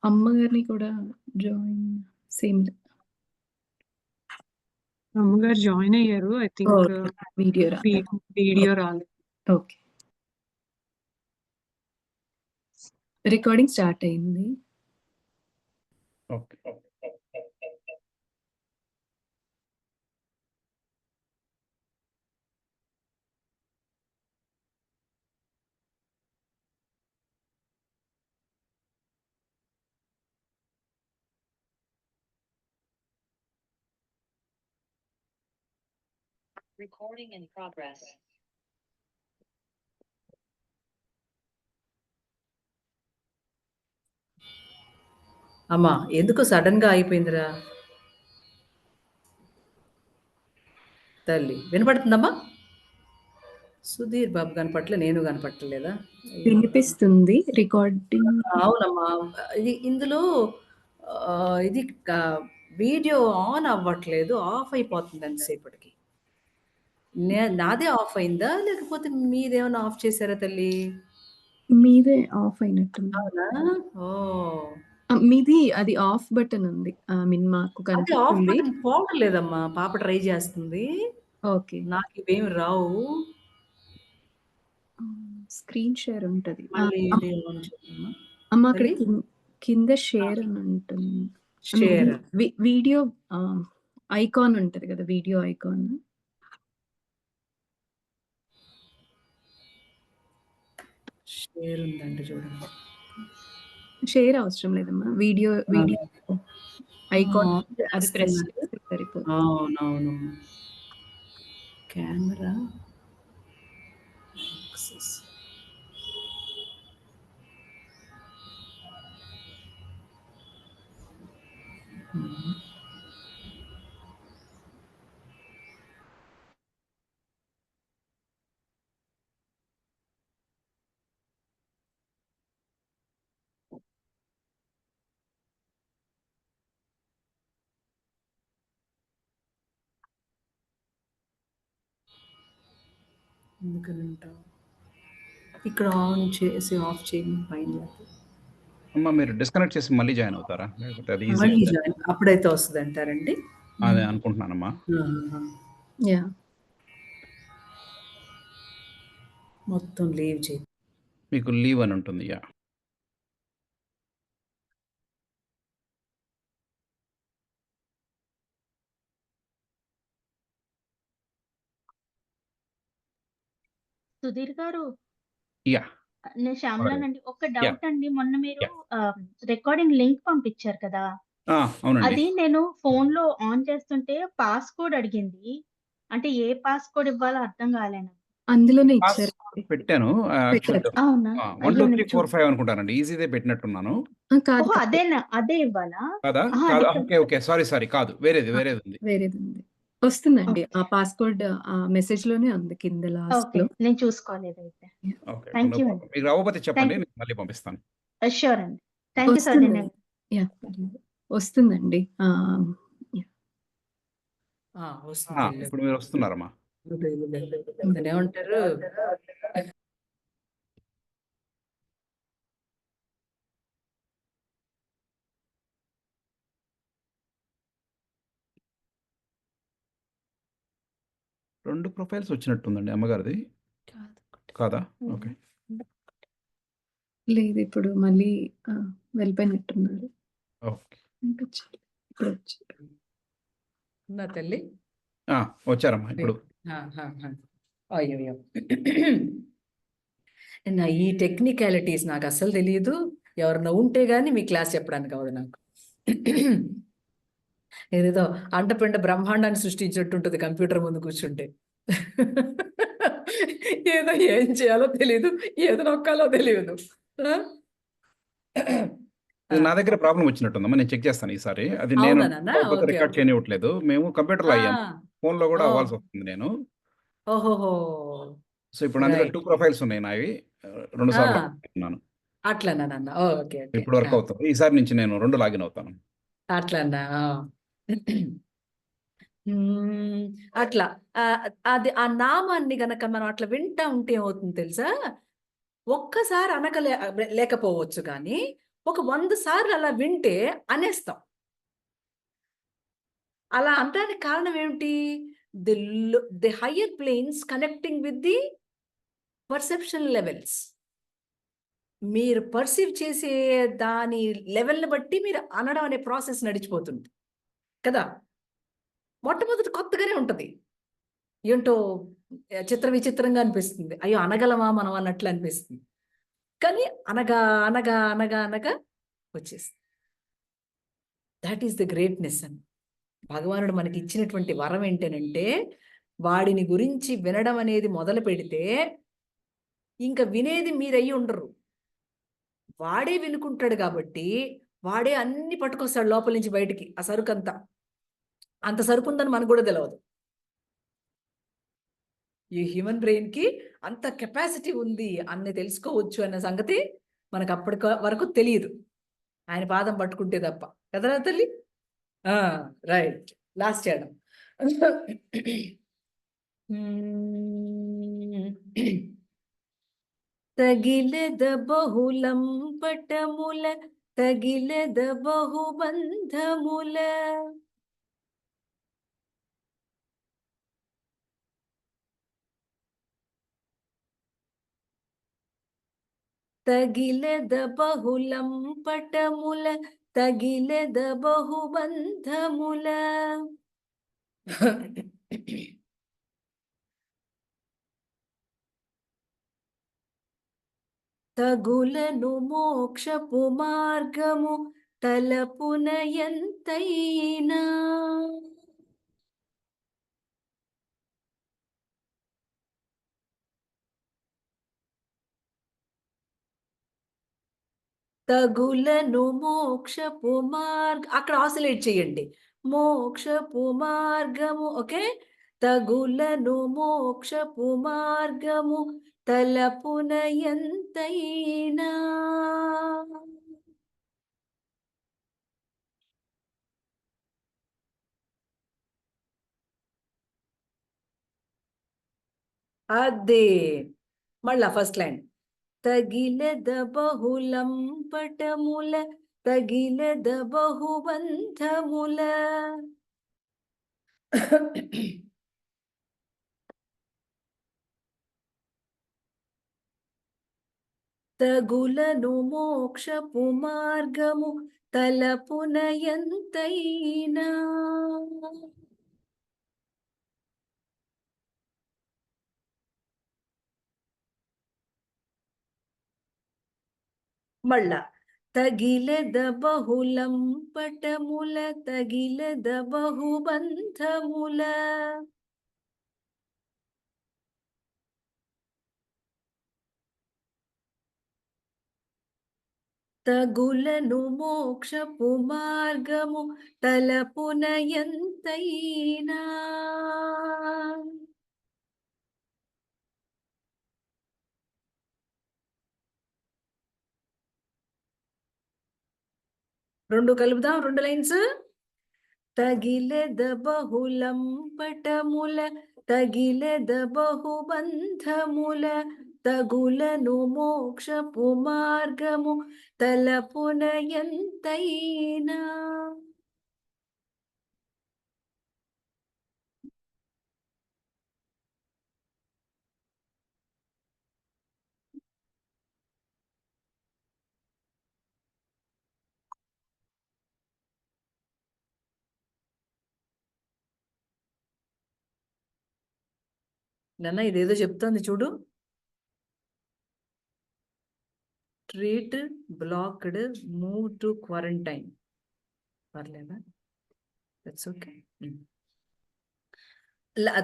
అమ్మగారిని కూడా join same. అమ్మగారు జాయిన్ అయ్యారు. ఐ థింక్ వీడియో వీడియో రాలేదు. ఓకే, రికార్డింగ్ స్టార్ట్ అయింది. ఓకే. Recording in progress. అమ్మా ఎందుకు సడన్ గా అయిపోయిందిరా తల్లి? వినపడుతుందమ్మా? సుధీర్ బాబు కనపట్లే, నేను కనపట్టలేదా? వినిపిస్తుంది రికార్డింగ్. అవునమ్మా, ఇందులో ఇది వీడియో ఆన్ అవ్వట్లేదు, ఆఫ్ అయిపోతుంది ఎంతసేపటికి. నాదే ఆఫ్ అయిందా లేకపోతే మీదేమన్నా ఆఫ్ చేశారా తల్లి? మీదే ఆఫ్ అయినట్టుంది. అవునా? ఓ, మీది అది ఆఫ్ బటన్ ఉంది. మాకు అది ఆఫ్ కనిపిస్తుంది. బటన్ పోవటం లేదమ్మా, పాప ట్రై చేస్తుంది. ఓకే, నాకు ఇవేమి రావు. స్క్రీన్ షేర్ ఉంటది. మళ్ళీ ఇది ఆన్ చేద్దామా? అమ్మ అక్కడ తల్లి? కింద షేర్ అని ఉంటుంది. షేర్ వీడియో ఐకాన్ ఉంటది కదా, వీడియో ఐకాన్. షేర్ ఉందండి, చూడండి. షేర్ అవసరం లేదమ్మా, వీడియో ఐకాన్ అది ప్రెస్ చేస్తే సరిపోతుంది. అవునవును. Camera access. ఎందుకనంటావు? ఇక్కడ ఆన్ చేసి ఆఫ్ చేయమని పైన అమ్మా మీరు డిస్కనెక్ట్ చేసి మళ్ళీ జాయిన్ అవుతారా? లేకపోతే అది ఈజీ మళ్ళీ జాయిన్ అప్పుడైతే వస్తుంది అంటారండి? అదే అనుకుంటున్నానమ్మా. యా, మొత్తం లీవ్ చేయి. మీకు లీవ్ అని ఉంటుంది. యా, సుధీర్ గారు, యా, నేను శ్యామలానండి. ఒక యా, డౌట్ అండి. మొన్న మీరు యా. రికార్డింగ్ లింక్ పంపించారు కదా, అవునండి. అది నేను ఫోన్ లో ఆన్ చేస్తుంటే పాస్‌కోడ్ అడిగింది. అంటే ఏ పాస్‌కోడ్ ఇవ్వాలో అర్థం కాలేను. అందులోనే పాస్ ఇచ్చారు. పెట్టాను. యాక్చువల్లీ అవునా? 1 అయ్యో 2 3 నేను 4 5 అనుకుంటానండి. ఈజీదే పెట్టినట్టున్నాను. కాదు ఓహో! అదేనా? అదే ఇవ్వాలా? కాదా? ఆహా! కాదు. అది ఓకే, ఓకే. సారీ కాదు. వేరేది ఉంది. వేరేది ఉంది. వస్తుందండి ఆ పాస్‌కోడ్, మెసేజ్ లోనే ఉంది కింద లాస్ట్ ఓకే, లో. నేను చూసుకోలేదయితే. Okay. Thank no you problem. అండి. మీకు రాకపోతే చెప్పండి, థాంక్ నేను మళ్ళీ పంపిస్తాను. ష్యూర్ అండి. థాంక్ యూ వస్తుంది. సౌజన్య. యా, వస్తుందండి. వస్తుంది. ఇప్పుడు మీరు వస్తున్నారమ్మా. ఏమంటారు? రెండు ప్రొఫైల్స్ వచ్చినట్టుందండి అమ్మగారిది. కాదా? ఓకే. లేదు, ఇప్పుడు మళ్ళీ వెళ్ళిపోయినట్టున్నారు. ఓకే. ఇంకా ఇప్పుడు వచ్చారు. నా తల్లి వచ్చారమ్మా ఇప్పుడు. అయ్యో, ఈ టెక్నికాలిటీస్ నాకు అస్సలు తెలియదు. ఎవరన్నా ఉంటే గానీ మీ క్లాస్ చెప్పడానికి అవ్వదు నాకు. ఏదేదో అండపిండ బ్రహ్మాండాన్ని సృష్టించినట్టు ఉంటుంది కంప్యూటర్ ముందు కూర్చుంటే. ఏదో ఏం చేయాలో తెలియదు, ఏదో నొక్కాలో తెలియదు. నా దగ్గర ప్రాబ్లం వచ్చినట్టుందమ్మా, నేను చెక్ చేస్తాను ఈసారి. అది నేను రికార్డ్ చేయనివ్వట్లేదు. మేము కంప్యూటర్లో అయ్యాము, ఫోన్లో కూడా అవ్వాల్సి వస్తుంది నేను. ఓహోహో, సో ఇప్పుడు అందులో 2 ప్రొఫైల్స్ ఉన్నాయి నావి. 2 సార్లు ఉన్నాను. అట్లనా నాన్న? ఓకే, ఇప్పుడు వర్క్ అవుతుంది. ఈసారి నుంచి నేను 2 లాగిన్ అవుతాను. అట్లన్నా? అట్లా అది ఆ నామాన్ని గనక మనం అట్లా వింటా ఉంటే ఏమవుతుంది తెలుసా? ఒక్కసారి అనక లేకపోవచ్చు కానీ ఒక 100 సార్లు అలా వింటే అనేస్తాం. అలా అనడానికి కారణం ఏమిటి? The higher planes connecting with the perception levels. మీరు పర్సీవ్ చేసే దాని లెవెల్‌ని బట్టి మీరు అనడం అనే ప్రాసెస్ నడిచిపోతుంది కదా! మొట్టమొదట కొత్తగానే ఉంటది. ఏంటో చిత్ర విచిత్రంగా అనిపిస్తుంది. అయ్యో! అనగలమా మనం అన్నట్లు అనిపిస్తుంది. కానీ అనగా, అనగా, అనగా, అనగా వచ్చేసింది. థాట్ ఈస్ ద గ్రేట్‌నెస్ అని. భగవానుడు మనకి ఇచ్చినటువంటి వరం ఏంటనంటే, వాడిని గురించి వినడం అనేది మొదలుపెడితే, ఇంక వినేది మీరయ్యి ఉండరు. వాడే వినుకుంటాడు కాబట్టి, వాడే అన్నీ పట్టుకొస్తాడు లోపల నుంచి బయటికి ఆ సరుకంతా. అంత సరుకుందని మనకు గూడా తెలవదు. ఈ హ్యూమన్ బ్రెయిన్‌కి అంత కెపాసిటీ ఉంది. అన్ని తెలుసుకోవచ్చు అన్న సంగతి మనకు వరకు తెలీదు. ఆయన పాదం పట్టుకుంటే తప్ప. కదరా తల్లి? ఆ! రైట్. లాస్ట్ చేయడం. తగిలెద బహుళం పటముల తగిలెద బహుబంధముల తగిలెద బహుళం పటముల తగిలెద బహుబంధముల తగులను మోక్షపు మార్గము తలపున ఎంతైనా తగులను మోక్షపు అక్కడ ఆసిలేట్ చేయండి. మోక్షపు మార్గము ఓకే. తగులను మోక్షపు మార్గము తలపున ఎంతైనా అదే మళ్ళా ఫస్ట్ లైన్ తగిలెద బహుళం పటముల తగిలెద బహుబంధముల తగులను మోక్షపు మార్గము తలపున ఎంతైనా మళ్ళా తగిలెద బహుళం పటముల తగిలెద బహుబంధముల తగులను మోక్షపు మార్గము తలపున ఎంతైనా రెండు కలుపుదాం 2 లైన్స్ తగిలెద బహుళం పటముల తగిలెద బహుబంధముల తగులను మోక్షపు మార్గము తలపున ఎంతైనా నాన్న ఇదేదో చెప్తోంది చూడు. Threat blocked move to quarantine. పర్లేదా? That's okay.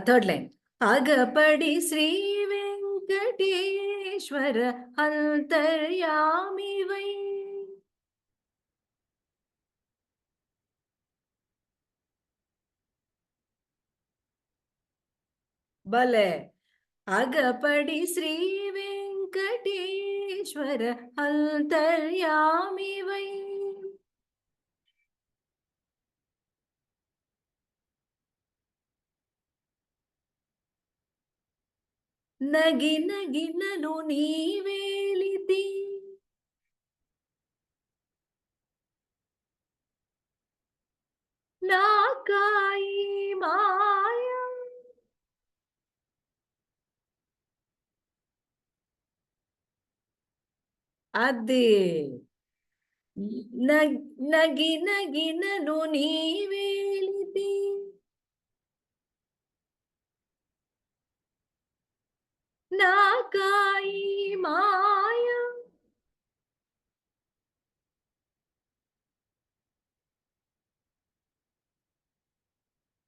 థర్డ్ లైన్ అగపడి శ్రీ వెంకటేశ్వర అంతర్యామివై భలే అగపడి శ్రీ వెంకటేశ్వర అంతర్యామివై నగి నగి నను నీవేలితి నాకాయి మాయ అది నగి నగినను నీవేలితి నాకాయి మాయ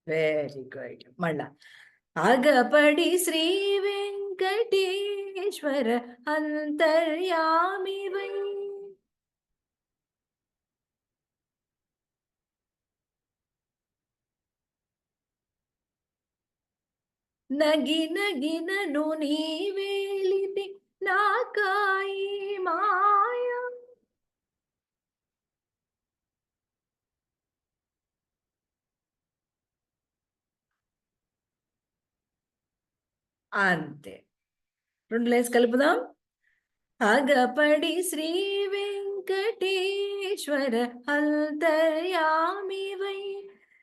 వెరీ గుడ్. మళ్ళా అగపడి శ్రీ వెంకటేశ్వర అంతర్యామి వై నగి నగినను నీవేలితి నాకాయి మాయ అంతే. 2 లైన్స్ కలుపుదాం. అగపడి శ్రీ వెంకటేశ్వర అంతర్యామి వై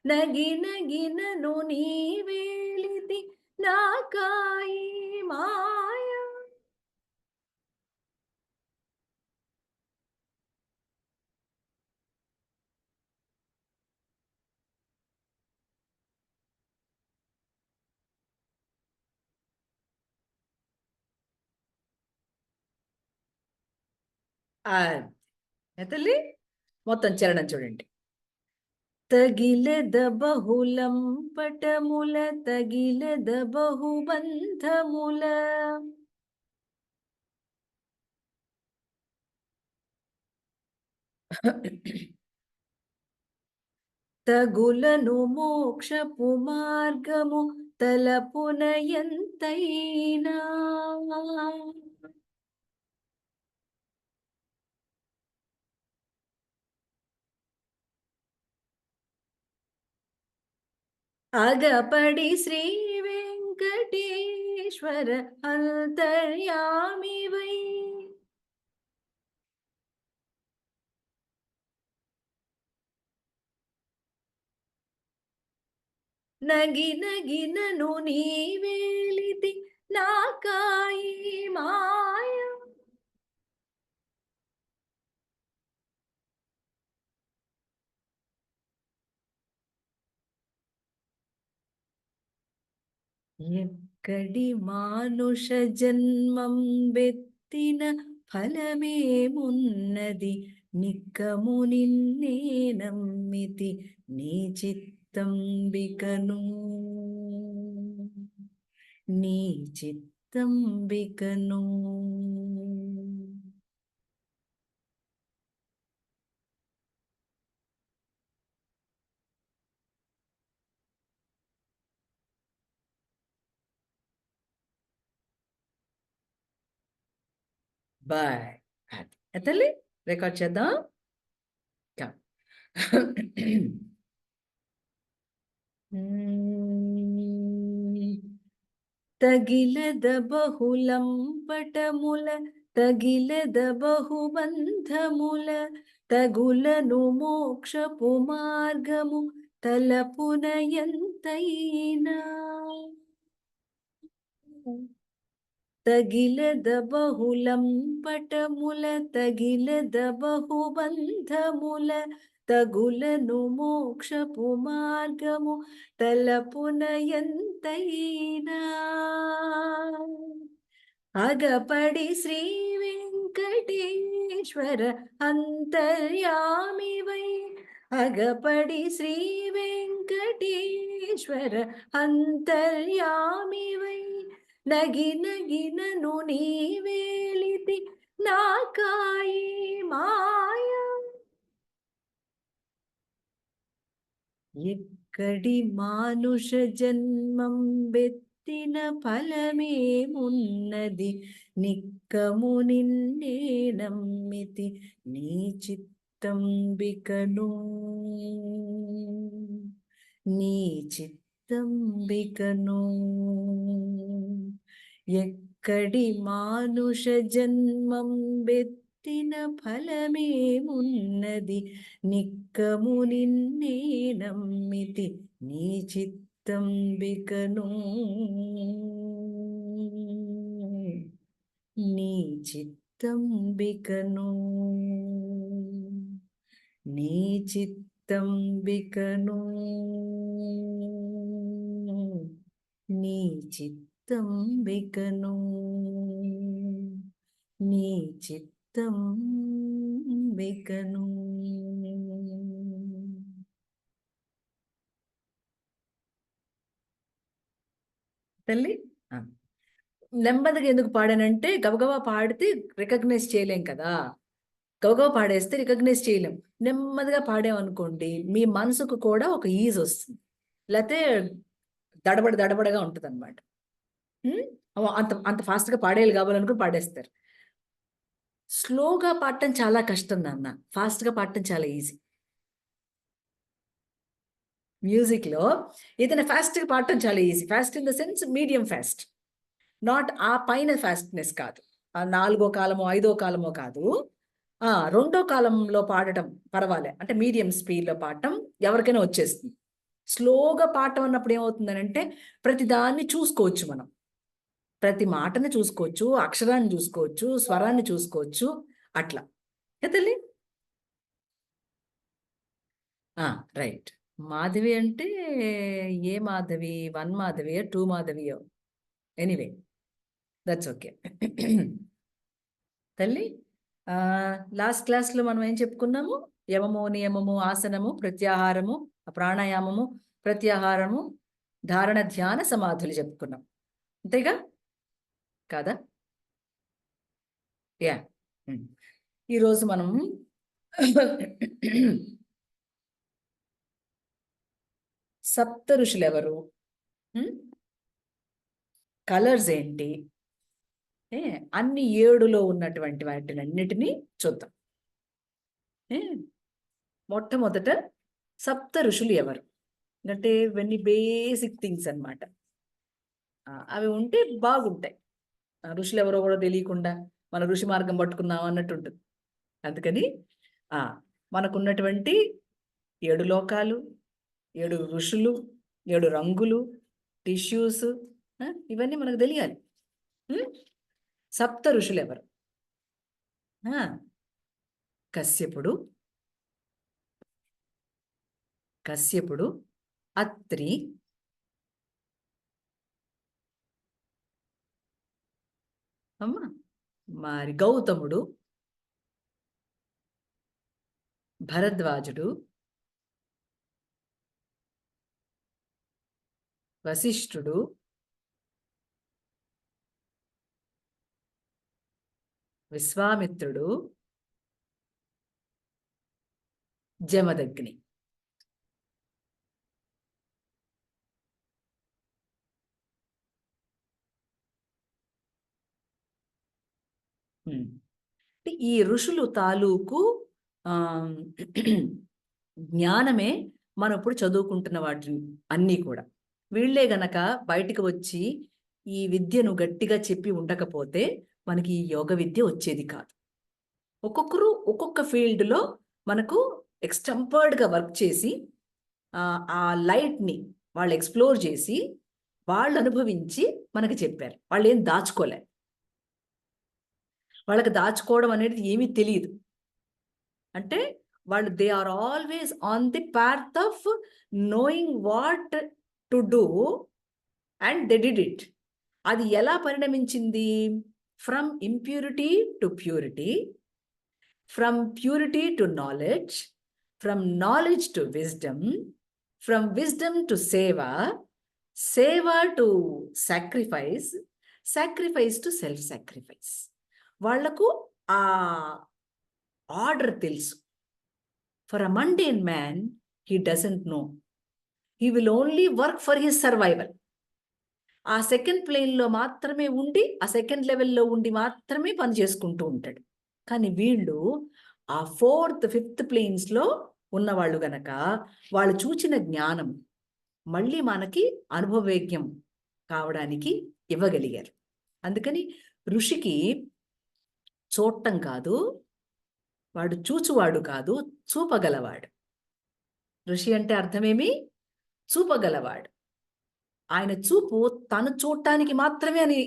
నగి నగినను నీవేలితి నాకాయి మాయ తల్లి మొత్తం చరణం చూడండి. తగిలెద బహుళం పటముల తగిలెద బహుబంధముల తగులను మోక్షపు మార్గము తలపున ఎంతైనా అగపడి శ్రీ వెంకటేశ్వర అంతర్యామి వై నగి నగినను నీవేలితి నాకాయి మాయ ఎక్కడి మానుష జన్మం బెత్తిన ఫలమేమున్నది నిక్కము నిన్నే నమ్మితి నీ చిత్తంబికను నీ చిత్తంబికను బాయ్. తల్లి రికార్డ్ చేద్దాం. తగిలెద బహుళం పటముల తగిలెద బహుబంధముల తగులను మోక్షపు మార్గము తలపున ఎంతైనా తగిలెద బహుళం పటముల తగిలెద బహుబంధముల తగులను మోక్షపు మార్గము తలపున ఎంతైనా అగపడి శ్రీ వెంకటేశ్వర అంతర్యామి వై అగపడి శ్రీ వెంకటేశ్వర అంతర్యామి వై నగి నగినను నీవేలితి నాకాయి మాయ ఎక్కడి మానుష జన్మం బెత్తిన ఫలమేమున్నది నిక్కము నిన్నే నమ్మితి నీ చిత్తంబికను నీ చిత్తంబికను ఎక్కడి మానుష జన్మం బెత్తిన పట్టిన ఫలమేమున్నది, నిక్కము నిన్నే నమ్మితి నీ చిత్తంబికను, నీ చిత్తంబికను, నీ చిత్తంబికను, నీ చిత్తంబికను, నీ చిత్తంబికను. తల్లి నెమ్మదిగా ఎందుకు పాడానంటే గబగబా పాడితే రికగ్నైజ్ చేయలేం కదా, గబగబా పాడేస్తే రికగ్నైజ్ చేయలేం. నెమ్మదిగా పాడామనుకోండి మీ మనసుకు కూడా ఒక ఈజ్ వస్తుంది, లేకపోతే దడబడగా ఉంటుంది అనమాట. అంత అంత ఫాస్ట్గా పాడేయాలి కావాలనుకుని పాడేస్తారు. స్లోగా పాడటం చాలా కష్టం నాన్న, ఫాస్ట్గా పాడటం చాలా ఈజీ. మ్యూజిక్లో ఏదైనా ఫాస్ట్గా పాడటం చాలా easy. Fast in the sense medium fast, not ఆ పైన ఫాస్ట్నెస్ కాదు, ఆ 4వ కాలమో 5వ కాలమో కాదు, 2వ కాలంలో పాడటం పర్వాలే, అంటే మీడియం స్పీడ్లో పాడటం ఎవరికైనా వచ్చేస్తుంది. స్లోగా పాడటం అన్నప్పుడు ఏమవుతుందనంటే ప్రతి దాన్ని చూసుకోవచ్చు, మనం ప్రతి మాటని చూసుకోవచ్చు, అక్షరాన్ని చూసుకోవచ్చు, స్వరాన్ని చూసుకోవచ్చు, అట్లా కదండి. రైట్. మాధవి అంటే ఏ మాధవి, 1 మాధవియో 2 మాధవియో, ఎనీవే దట్స్ ఓకే. తల్లి లాస్ట్ క్లాస్లో మనం ఏం చెప్పుకున్నాము? యమము, నియమము, ఆసనము, ప్రత్యాహారము, ప్రాణాయామము, ప్రత్యాహారము, ధారణ, ధ్యాన, సమాధులు చెప్పుకున్నాం, అంతేగా కాదా? యా. ఈరోజు మనం సప్త ఋషులు ఎవరు, కలర్స్ ఏంటి, అన్ని 7లో ఉన్నటువంటి వాటినన్నిటినీ చూద్దాం. మొట్టమొదట సప్త ఋషులు ఎవరు అంటే ఇవన్నీ బేసిక్ థింగ్స్ అన్నమాట. అవి ఉంటే బాగుంటాయి. ఋషులు ఎవరో కూడా తెలియకుండా మన ఋషి మార్గం పట్టుకున్నాం అన్నట్టు ఉంటుంది. అందుకని మనకున్నటువంటి 7 లోకాలు, 7 ఋషులు, 7 రంగులు, టిష్యూస్, ఇవన్నీ మనకు తెలియాలి. సప్త ఋషులు ఎవరు? కశ్యపుడు, అత్రి, మరి గౌతముడు, భరద్వాజుడు, వశిష్ఠుడు, విశ్వామిత్రుడు, జమదగ్ని. ఈ ఋషులు తాలూకు జ్ఞానమే మనం ఇప్పుడు చదువుకుంటున్న వాటిని అన్నీ కూడా. వీళ్లే గనక బయటికి వచ్చి ఈ విద్యను గట్టిగా చెప్పి ఉండకపోతే మనకి ఈ యోగ విద్య వచ్చేది కాదు. ఒక్కొక్కరు ఒక్కొక్క ఫీల్డ్లో మనకు ఎక్స్టెంపర్డ్గా వర్క్ చేసి ఆ లైట్ని వాళ్ళు ఎక్స్ప్లోర్ చేసి వాళ్ళు అనుభవించి మనకి చెప్పారు. వాళ్ళు ఏం దాచుకోలే, వాళ్ళకి దాచుకోవడం అనేది ఏమీ తెలియదు. అంటే వాళ్ళు they are always on the path of knowing what to do and they did it. అది ఎలా పరిణమించింది? From impurity to purity, from purity to knowledge, from knowledge to wisdom, from wisdom to seva, seva to sacrifice, sacrifice to self sacrifice. వాళ్లకు ఆ order తెలుసు. For a mundane man he doesn't know, he will only work for his survival. ఆ second ప్లేన్లో మాత్రమే ఉండి, ఆ second లెవెల్లో ఉండి మాత్రమే పని చేసుకుంటూ ఉంటాడు. కానీ వీళ్ళు ఆ 4th, 5th ప్లేన్స్లో ఉన్నవాళ్ళు గనక వాళ్ళు చూచిన జ్ఞానం మళ్ళీ మనకి అనుభవవేద్యం కావడానికి ఇవ్వగలిగారు. అందుకని ఋషికి చూడటం కాదు, వాడు చూచువాడు కాదు, చూపగలవాడు. ఋషి అంటే అర్థమేమి? చూపగలవాడు. ఆయన చూపు తను చూడటానికి మాత్రమే అని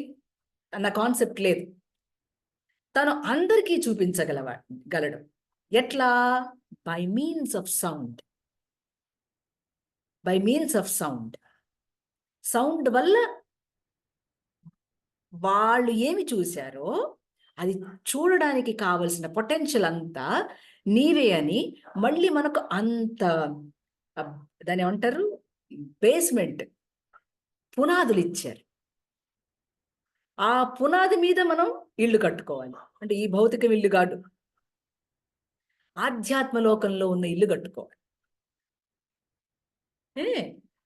అన్న కాన్సెప్ట్ లేదు. తను అందరికీ గలడు. ఎట్లా? By means of sound. By means of sound. Sound వల్ల వాళ్ళు ఏమి చూశారో అది చూడడానికి కావలసిన పొటెన్షియల్ అంతా నీవే అని మళ్ళీ మనకు అంత దాని ఏమంటారు, బేస్మెంట్, పునాదులు ఇచ్చారు. ఆ పునాది మీద మనం ఇల్లు కట్టుకోవాలి. అంటే ఈ భౌతిక ఇల్లు కాదు, ఆధ్యాత్మ లోకంలో ఉన్న ఇల్లు కట్టుకోవాలి.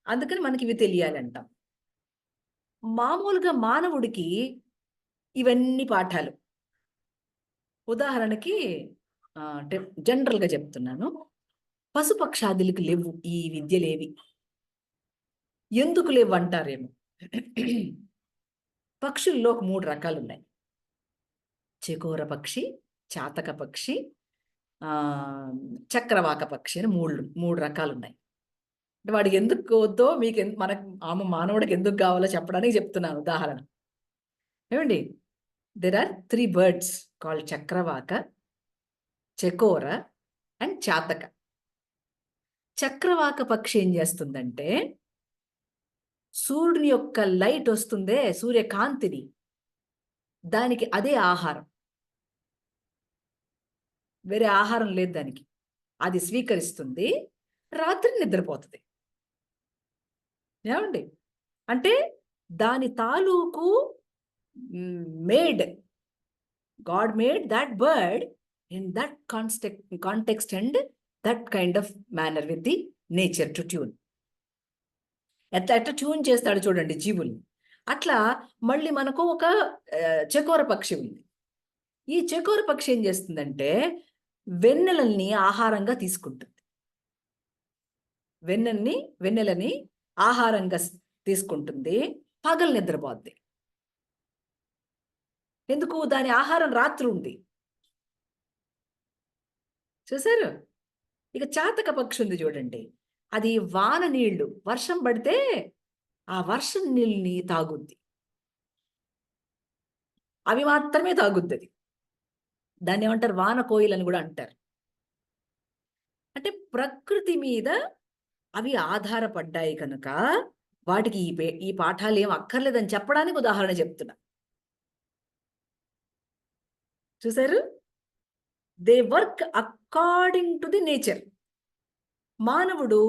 అందుకని మనకి ఇవి తెలియాలంటాం. మామూలుగా మానవుడికి ఇవన్నీ పాఠాలు. ఉదాహరణకి జనరల్గా చెప్తున్నాను, పశుపక్షాదులకు లేవు ఈ విద్యలేవి. ఎందుకు లేవు అంటారేమో. పక్షుల్లో 3 రకాలు ఉన్నాయి. చెకోర పక్షి, చాతక పక్షి, చక్రవాక పక్షి అని 3 రకాలు ఉన్నాయి. అంటే వాడికి ఎందుకు వద్దో మీకు మనకు మానవుడికి ఎందుకు కావాలో చెప్పడానికి చెప్తున్నాను ఉదాహరణ. ఏమండి, there are 3 birds called chakravaka, chakora and chataka. చక్రవాక పక్షి ఏం చేస్తుందంటే, సూర్యుని యొక్క లైట్ వస్తుందే, సూర్యకాంతిని, దానికి అదే ఆహారం. వేరే ఆహారం లేదు దానికి. అది స్వీకరిస్తుంది, రాత్రి నిద్రపోతుంది. ఏమండి, అంటే దాని తాలూకు God made that bird in that context and that kind of manner with the nature to tune. ఎట్లా ట్యూన్ చేస్తాడు చూడండి జీవుల్ని. అట్లా మళ్ళీ మనకు ఒక చెకోర పక్షి ఉంది. ఈ చెకోర పక్షి ఏం చేస్తుందంటే వెన్నెలని ఆహారంగా తీసుకుంటుంది. వెన్నెలని ఆహారంగా తీసుకుంటుంది, పగలు నిద్రపోద్ది. ఎందుకు? దాని ఆహారం రాత్రి ఉంది. చూసారు? ఇక చాతక పక్షి ఉంది చూడండి, అది వాన నీళ్లు, వర్షం పడితే ఆ వర్షం నీళ్ళని తాగుద్ది. అవి మాత్రమే తాగుద్ది. అది దాన్ని ఏమంటారు? వాన కోయిల్ అని కూడా అంటారు. అంటే ప్రకృతి మీద అవి ఆధారపడ్డాయి కనుక వాటికి ఈ పాఠాలు ఏం అక్కర్లేదని చెప్పడానికి ఉదాహరణ చెప్తున్నా. చూసారు? They work according to the nature. మానవుడు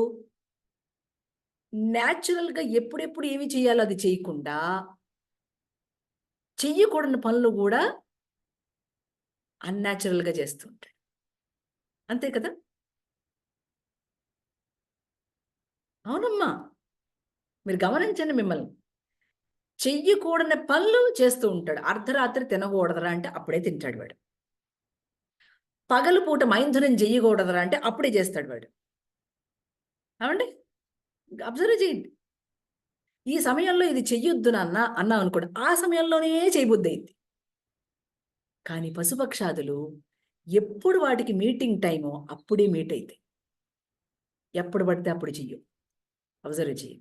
న్యాచురల్గా ఎప్పుడెప్పుడు ఏమి చేయాలో అది చేయకుండా చెయ్యకూడని పనులు కూడా అన్యాచురల్గా చేస్తూ ఉంటాడు. అంతే కదా? అవునమ్మా, మీరు గమనించండి. మిమ్మల్ని చెయ్యకూడని పనులు చేస్తూ ఉంటాడు. అర్ధరాత్రి తినకూడదురా అంటే అప్పుడే తింటాడు వాడు. పగలు పూట మైంధనం చెయ్యకూడదురా అంటే అప్పుడే చేస్తాడు వాడు. అవండి, అబ్జర్వ్ చేయండి. ఈ సమయంలో ఇది చెయ్యొద్దు అన్నా అనుకోండి, ఆ సమయంలోనే చేయబుద్ధి అయింది. కానీ పశుపక్షాదులు ఎప్పుడు వాటికి మీటింగ్ టైమో అప్పుడే మీట్ అవుతాయి. ఎప్పుడు పడితే అప్పుడు చెయ్యు. అబ్జర్వ్ చేయి.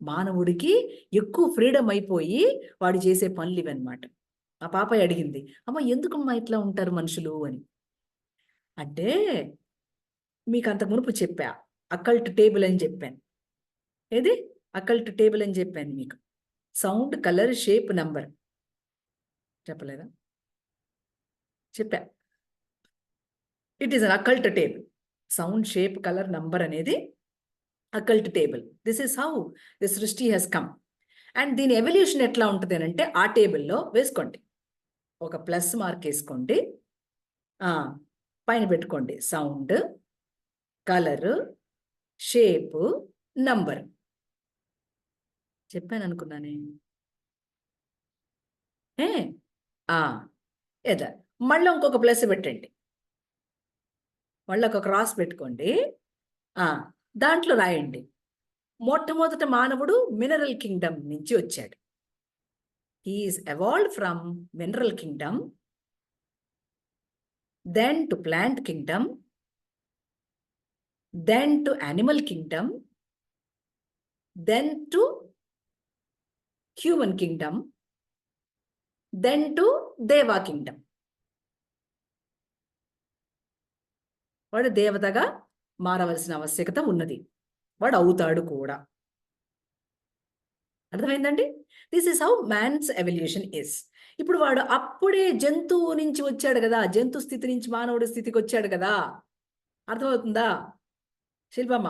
మానవుడికి ఎక్కువ ఫ్రీడమ్ అయిపోయి వాడు చేసే పనులు ఇవన్నమాట. ఆ పాప అడిగింది, అమ్మ ఎందుకమ్మా ఇట్లా ఉంటారు మనుషులు అని. అంటే మీకు అంత మునుపు చెప్పా, అకల్ట్ టేబుల్ అని చెప్పాను. ఏది అకల్ట్ టేబుల్ అని చెప్పాను మీకు. సౌండ్, కలర్, షేప్, నంబర్ చెప్పలేదా? చెప్పా. It is an occult table. Sound, shape, colour, number అనేది occult table. This is how the srishti has come. And దీని ఎవల్యూషన్ ఎట్లా ఉంటుంది అంటే, ఆ టేబుల్లో వేసుకోండి, ఒక ప్లస్ మార్క్ వేసుకోండి, పైన పెట్టుకోండి సౌండ్, కలరు, షేపు, నంబర్. చెప్పాను అనుకున్నానే. ఏదా మళ్ళీ ఇంకొక ప్లస్ పెట్టండి, మళ్ళీ ఒక క్రాస్ పెట్టుకోండి, దాంట్లో రాయండి, మొట్టమొదట మానవుడు మినరల్ కింగ్డమ్ నుంచి వచ్చాడు. He is evolved from mineral Kingdom then to plant kingdom, then to animal kingdom, then to human kingdom, then to Deva kingdom. వాడు దేవతగా మారవలసిన ఆవశ్యకత ఉన్నది, వాడు అవుతాడు కూడా. అర్థమైందండి? This is how man's evolution is. ఇప్పుడు వాడు అప్పుడే జంతువు నుంచి వచ్చాడు కదా, జంతు స్థితి నుంచి మానవుడి స్థితికి వచ్చాడు కదా. అర్థమవుతుందా శిల్పమ్మ?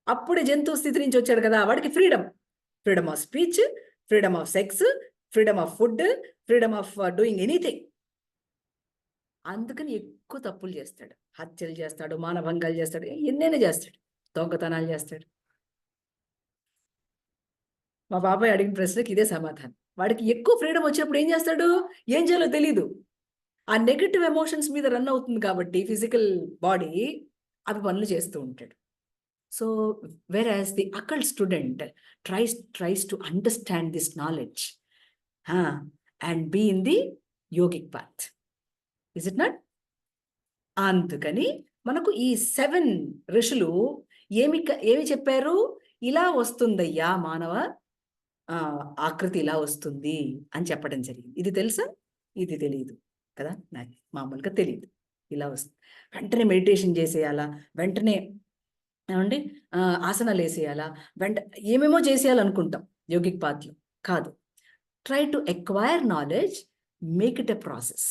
అప్పుడే జంతువు స్థితి నుంచి వచ్చాడు కదా, వాడికి freedom of speech, freedom of sex, freedom of food, freedom of doing anything. అందుకని ఎక్కువ తప్పులు చేస్తాడు, హత్యలు చేస్తాడు, మానభంగాలు చేస్తాడు, ఎన్నైనా చేస్తాడు, దొంగతనాలు చేస్తాడు. మా బాబాయ్ అడిగిన ప్రశ్నకి ఇదే సమాధానం. వాడికి ఎక్కువ ఫ్రీడమ్ వచ్చినప్పుడు ఏం చేస్తాడు, ఏం చేయాలో తెలీదు. ఆ నెగటివ్ ఎమోషన్స్ మీద రన్ అవుతుంది కాబట్టి ఫిజికల్ బాడీ అవి పనులు చేస్తూ ఉంటాడు. So whereas the occult student tries to understand this knowledge and be in the yogic path. Is it not? అందుకని మనకు ఈ 7 ఋషులు ఏమి చెప్పారు, ఇలా వస్తుందయ్యా మానవ ఆకృతి, ఇలా వస్తుంది అని చెప్పడం జరిగింది. ఇది తెలుసా? ఇది తెలియదు కదా, నాకు మామూలుగా తెలియదు. ఇలా వస్తుంది, వెంటనే మెడిటేషన్ చేసేయాలా, వెంటనే ఏమండి ఆసనాలు వేసేయాలా, ఏమేమో చేసేయాలనుకుంటాం యోగిక్ పాత్లో. కాదు, try to acquire knowledge, make it a process.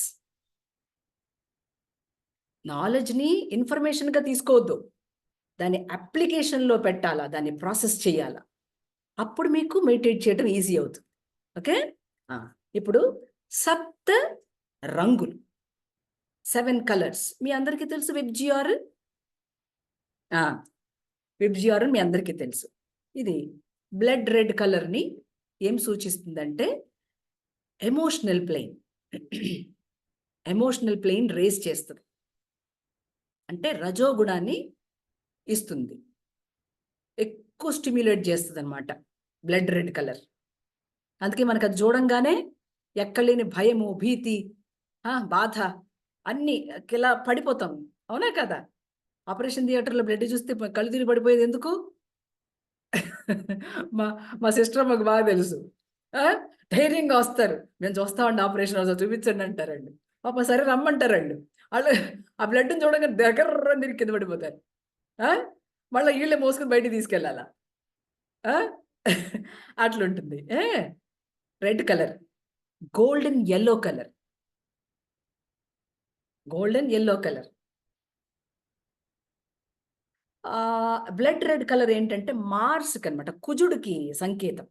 నాలెడ్జ్ని ఇన్ఫర్మేషన్గా తీసుకోవద్దు, దాన్ని అప్లికేషన్లో పెట్టాలా, దాన్ని ప్రాసెస్ చేయాలా. అప్పుడు మీకు మెడిటేట్ చేయడం ఈజీ అవుతుంది. ఓకే, ఇప్పుడు 7 రంగులు, 7 కలర్స్ మీ అందరికీ తెలుసు. విబ్జిఆర్ మీ అందరికీ తెలుసు. ఇది బ్లడ్ రెడ్ కలర్ని ఏం సూచిస్తుందంటే ఎమోషనల్ ప్లెయిన్ రేస్ చేస్తుంది, అంటే రజోగుణాన్ని ఇస్తుంది, ఎక్కువ స్టిమ్యులేట్ చేస్తుంది అనమాట బ్లడ్ రెడ్ కలర్. అందుకే మనకు అది చూడంగానే ఎక్కలేని భయము, భీతి, బాధ అన్నీ ఇలా పడిపోతాం. అవునా కదా? ఆపరేషన్ థియేటర్లో బ్లడ్ చూస్తే కళ్ళు తిరిగి పడిపోయేది ఎందుకు? మా సిస్టర్ మాకు బాగా తెలుసు. ధైర్యంగా వస్తారు, మేము చూస్తామండి ఆపరేషన్ అవుతా చూపించండి అంటారండి. పాప సరే రమ్మంటారండి. వాళ్ళు ఆ బ్లడ్ని చూడగానే దగ్గర తిరిగి కింద పడిపోతారు. మళ్ళీ వీళ్ళే మోసుకొని బయటికి తీసుకెళ్ళాలా? అట్లుంటుంది. Red colour, golden yellow colour. Blood red colour ఏంటంటే మార్స్కి అనమాట, కుజుడికి సంకేతం.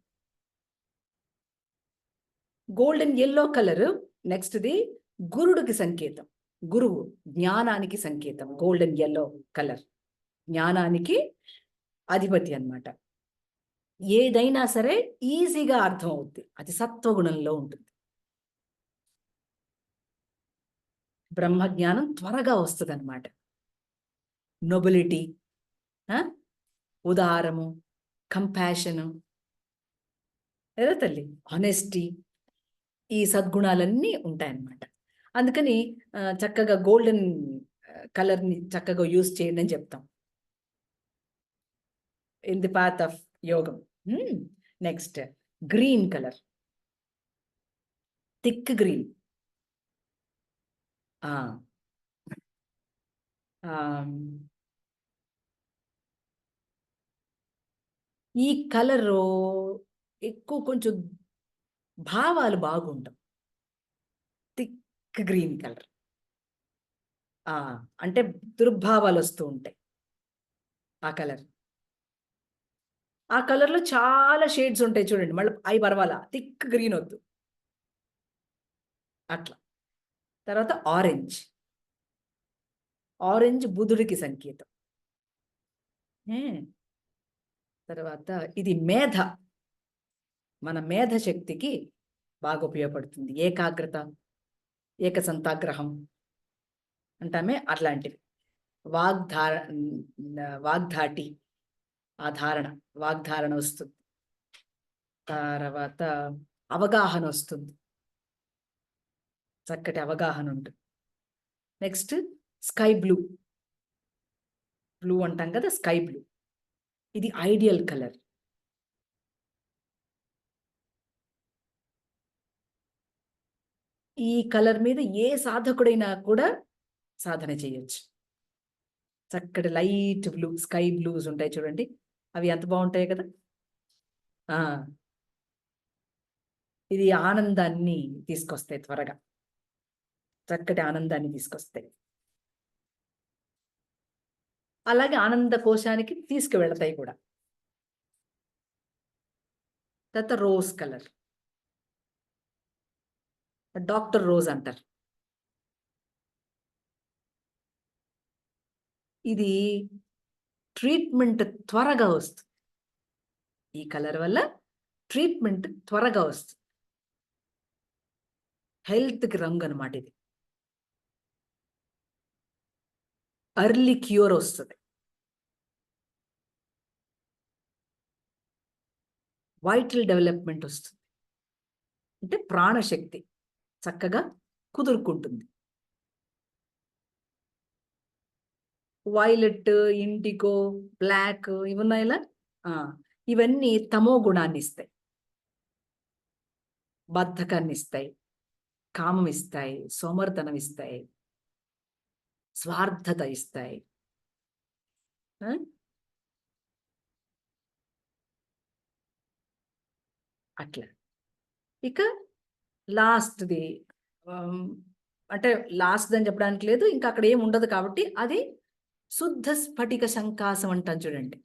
గోల్డెన్ ఎల్లో కలర్ నెక్స్ట్ది గురుడికి సంకేతం, గురువు జ్ఞానానికి సంకేతం. గోల్డెన్ ఎల్లో కలర్ జ్ఞానానికి అధిపతి అన్నమాట. ఏదైనా సరే ఈజీగా అర్థం అవుద్ది, అది సత్వగుణంలో ఉంటుంది. బ్రహ్మజ్ఞానం త్వరగా వస్తుంది అన్నమాట. నొబిలిటీ, ఉదారము, కంపాషను, లేదా తల్లి ఆనెస్టీ, ఈ సద్గుణాలన్నీ ఉంటాయన్నమాట. అందుకని చక్కగా గోల్డెన్ కలర్ని చక్కగా యూజ్ చేయండి అని చెప్తాం ఇన్ ది పాత్ ఆఫ్ యోగం. Next green colour, thick green. ఈ కలరు ఎక్కువ కొంచెం భావాలు బాగుంటాం. థిక్ గ్రీన్ కలర్ అంటే దుర్భావాలు వస్తూ ఉంటాయి. ఆ కలర్లో చాలా షేడ్స్ ఉంటాయి చూడండి, మళ్ళీ అవి పర్వాలా, థిక్ గ్రీన్ వద్దు అట్లా. తర్వాత ఆరెంజ్ బుధుడికి సంకేతం. తర్వాత ఇది మేధ, మన మేధ శక్తికి బాగా ఉపయోగపడుతుంది. ఏకాగ్రత, ఏకసంతాగ్రహం అంటామే అట్లాంటివి. వాగ్ధాటి, ఆ వాగ్ధారణ వస్తుంది. తర్వాత అవగాహన వస్తుంది, చక్కటి అవగాహన ఉంటుంది. Next sky blue. బ్లూ అంటాం కదా, స్కై బ్లూ. ఇది ఐడియల్ కలర్. ఈ కలర్ మీద ఏ సాధకుడైనా కూడా సాధన చేయొచ్చు. చక్కటి లైట్ బ్లూ, స్కై బ్లూస్ ఉంటాయి చూడండి, అవి ఎంత బాగుంటాయి కదా. ఇది ఆనందాన్ని తీసుకొస్తాయి, త్వరగా చక్కటి ఆనందాన్ని తీసుకొస్తాయి. అలాగే ఆనంద కోశానికి తీసుకువెళతాయి కూడా. తర్వాత రోజ్ కలర్, డాక్టర్ రోజ్ అంటారు. ఇది ట్రీట్మెంట్ త్వరగా వస్తుంది. ఈ కలర్ వల్ల ట్రీట్మెంట్ త్వరగా వస్తుంది. హెల్త్కి రంగు అనమాట ఇది. అర్లీ క్యూర్ వస్తుంది. వైటల్ డెవలప్మెంట్ వస్తుంది. అంటే ప్రాణశక్తి చక్కగా కుదురుకుంటుంది. వైలెట్, ఇండిగో, బ్లాక్ ఇవి ఉన్నాయిలా, ఇవన్నీ తమో గుణాన్ని ఇస్తాయి, బద్ధకాన్ని ఇస్తాయి, కామం ఇస్తాయి, సోమర్తనం ఇస్తాయి, స్వార్థత ఇస్తాయి. అట్లా. ఇక లాస్ట్ది, అంటే లాస్ట్ అని చెప్పడానికి లేదు, ఇంకా అక్కడ ఏం ఉండదు కాబట్టి అది శుద్ధ స్ఫటిక శంకాసం అంటాం చూడండి.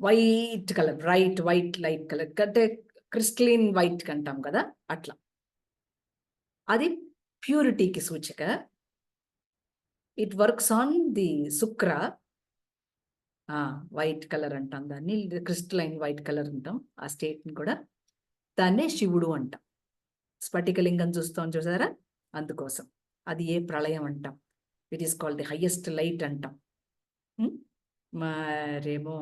White colour, white light colour, అంటే క్రిస్టలిన్ వైట్ అంటాం కదా, అట్లా. అది ప్యూరిటీకి సూచిక. It works on the Shukra. White colour అంటాం దాన్ని, క్రిస్టలైన్ వైట్ కలర్ అంటాం ఆ స్టేట్ని కూడా. దాన్నే శివుడు అంటాం. స్ఫటికలింగం చూసారా, అందుకోసం అది ఏ ప్రళయం అంటాం. It is called the highest light అంటాం. మరేమో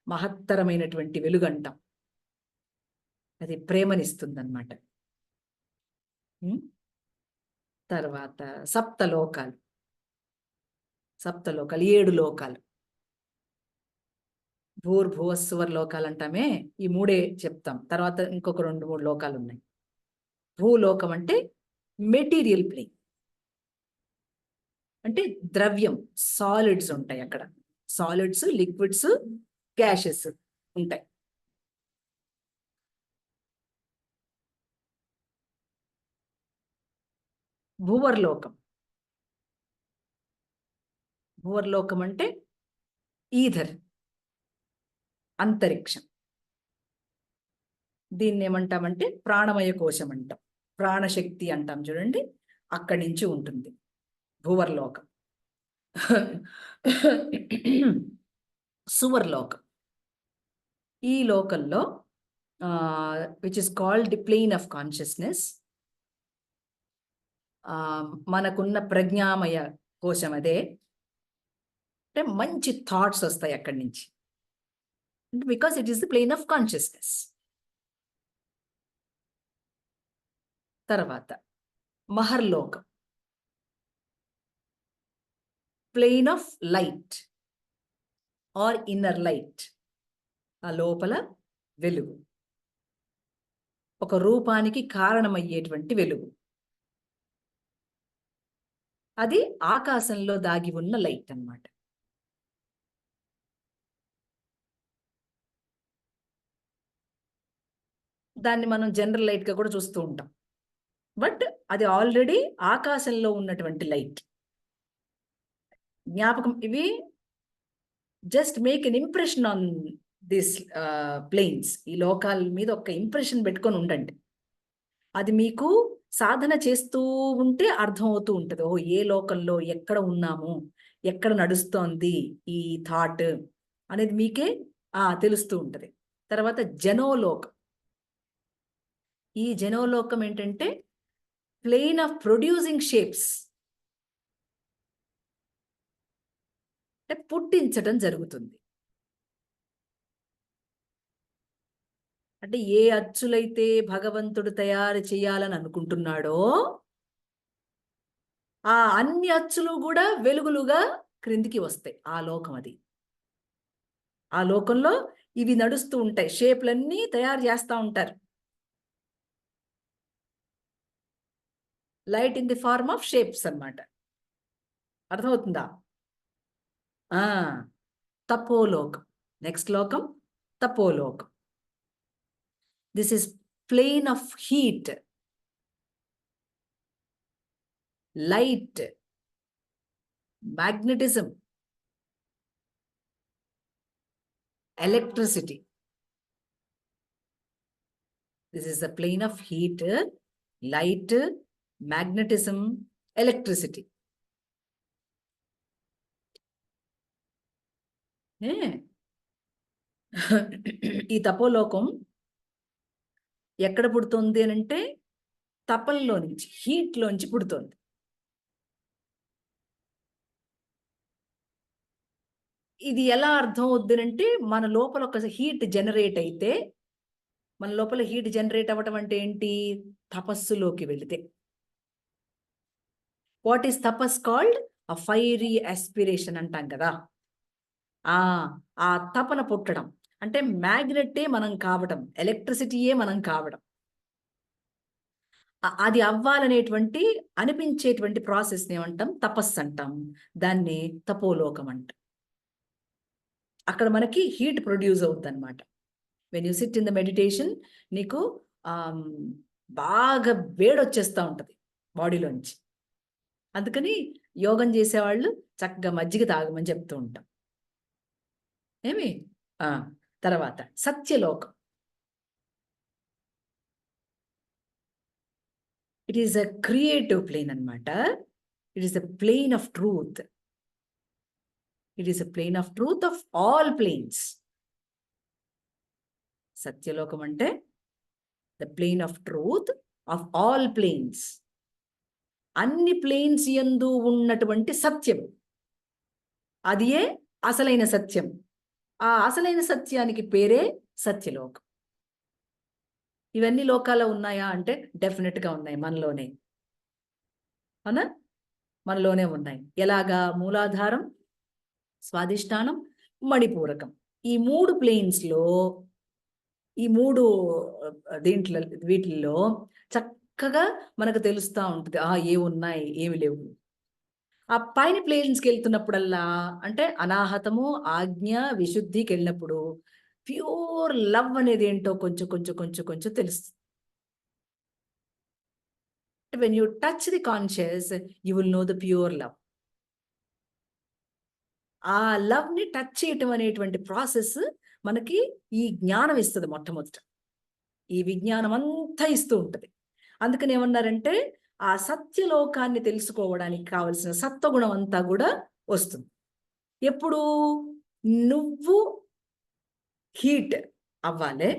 మహత్తరమైనటువంటి వెలుగు అంటాం. అది ప్రేమనిస్తుంది అన్నమాట. తర్వాత సప్తలోకాలు, 7 లోకాలు. భూర్భువస్సువర్ లోకాలు అంటామే, ఈ 3 చెప్తాం. తర్వాత ఇంకొక 2-3 లోకాలు ఉన్నాయి. భూలోకం అంటే మెటీరియల్ ప్లేన్, అంటే ద్రవ్యం, సాలిడ్స్ ఉంటాయి అక్కడ. సాలిడ్స్, లిక్విడ్స్, గ్యాసెస్ ఉంటాయి. భూవర్లోకం అంటే ఈథర్, అంతరిక్షం. దీన్ని ఏమంటామంటే ప్రాణమయ కోశం అంటాం, ప్రాణశక్తి అంటాం చూడండి, అక్కడి నుంచి ఉంటుంది భూవర్లోకం. సువర్లోకం, ఈ లోకంలో which is called the plane of consciousness. మనకున్న ప్రజ్ఞామయ కోశం అదే. అంటే మంచి థాట్స్ వస్తాయి అక్కడి నుంచి, because it is the plane of consciousness. తర్వాత మహర్లోకం, plane of light or inner light. ఆ లోపల వెలుగు, ఒక రూపానికి కారణమయ్యేటువంటి వెలుగు. అది ఆకాశంలో దాగి ఉన్న లైట్ అన్నమాట. దాన్ని మనం జనరల్ లైట్గా కూడా చూస్తూ ఉంటాం, బట్ అది ఆల్రెడీ ఆకాశంలో ఉన్నటువంటి లైట్. జ్ఞాపకం, ఇవి just make an impression on this planes. ఈ లోకాల మీద ఒక ఇంప్రెషన్ పెట్టుకొని ఉండండి. అది మీకు సాధన చేస్తూ ఉంటే అర్థమవుతూ ఉంటుంది. ఓ, ఏ లోకంలో ఎక్కడ ఉన్నాము, ఎక్కడ నడుస్తోంది ఈ థాట్ అనేది మీకే తెలుస్తూ ఉంటుంది. తర్వాత జనోలోకం. ఈ జనోలోకం ఏంటంటే ప్లేన్ ఆఫ్ ప్రొడ్యూసింగ్ షేప్స్, అంటే పుట్టించడం జరుగుతుంది. అంటే ఏ అచ్చులైతే భగవంతుడు తయారు చేయాలని అనుకుంటున్నాడో ఆ అన్ని అచ్చులు కూడా వెలుగులుగా క్రిందికి వస్తాయి. ఆ లోకం అది. ఆ లోకంలో ఇవి నడుస్తూ ఉంటాయి. షేప్లన్నీ తయారు చేస్తూ ఉంటారు. Light in the form of shapes అన్నమాట. అర్థమవుతుందా? ఆ తపోలోకం. నెక్స్ట్ లోకం తపోలోకం. This is plane of heat, light, magnetism, electricity. This is the plane of heat, light, magnetism, electricity. ఈ తపోలోకం ఎక్కడ పుడుతుంది అని అంటే తపంలో నుంచి, హీట్ లోంచి పుడుతుంది. ఇది ఎలా అర్థం అవుద్ది, మన లోపల ఒక హీట్ జనరేట్ అయితే, మన లోపల హీట్ జనరేట్ అవ్వటం అంటే ఏంటి? తపస్సులోకి వెళితే. What is tapas called? A fiery aspiration అంటాం కదా. ఆ తపన పుట్టడం అంటే మ్యాగ్నెట్టే మనం కావడం, ఎలక్ట్రిసిటీయే మనం కావడం. అది అవ్వాలనేటువంటి అనిపించేటువంటి ప్రాసెస్ని ఏమంటాం? తపస్సు అంటాం. దాన్ని తపోలోకం అంటాం. అక్కడ మనకి హీట్ ప్రొడ్యూస్ అవుతుంది అనమాట. When you SIT in the meditation, నీకు బాగా వేడొచ్చేస్తూ ఉంటుంది బాడీలోంచి. అందుకని యోగం చేసేవాళ్ళు చక్కగా మజ్జిగ తాగమని చెప్తూ ఉంటాం. ఏమి తర్వాత సత్యలోకం. It is a creative plane అన్నమాట. It is a plane of truth. It is a plane of truth of all planes. సత్యలోకం అంటే the plane of truth of all planes. అన్ని ప్లేన్స్ యందు ఉన్నటువంటి సత్యం, అదియే అసలైన సత్యం. ఆ అసలైన సత్యానికి పేరే సత్యలోకం. ఇవన్నీ లోకాల్లో ఉన్నాయా అంటే డెఫినెట్గా ఉన్నాయి, మనలోనే. అవునా? మనలోనే ఉన్నాయి. ఎలాగా? మూలాధారం, స్వాధిష్టానం, మణిపూరకం. ఈ 3 ప్లేన్స్లో, ఈ 3 వీటిల్లో చక్కగా మనకు తెలుస్తూ ఉంటుంది ఏ ఉన్నాయి, ఏమి లేవు. ఆ పైన ప్లేన్స్కి వెళ్తున్నప్పుడల్లా, అంటే అనాహతము, ఆజ్ఞ, విశుద్ధికి వెళ్ళినప్పుడు ప్యూర్ లవ్ అనేది ఏంటో కొంచెం కొంచెం కొంచెం కొంచెం తెలుస్తుంది. When you touch the conscious, you will know the pure love. ఆ లవ్ని టచ్ చేయటం అనేటువంటి ప్రాసెస్ మనకి ఈ జ్ఞానం ఇస్తుంది. మొట్టమొదట ఈ విజ్ఞానం అంతా ఇస్తూ ఉంటుంది. అందుకని ఏమన్నారంటే ఆ సత్యలోకాన్ని తెలుసుకోవడానికి కావలసిన సత్వగుణం అంతా కూడా వస్తుంది. ఎప్పుడు నువ్వు హీట్ అవ్వాలి,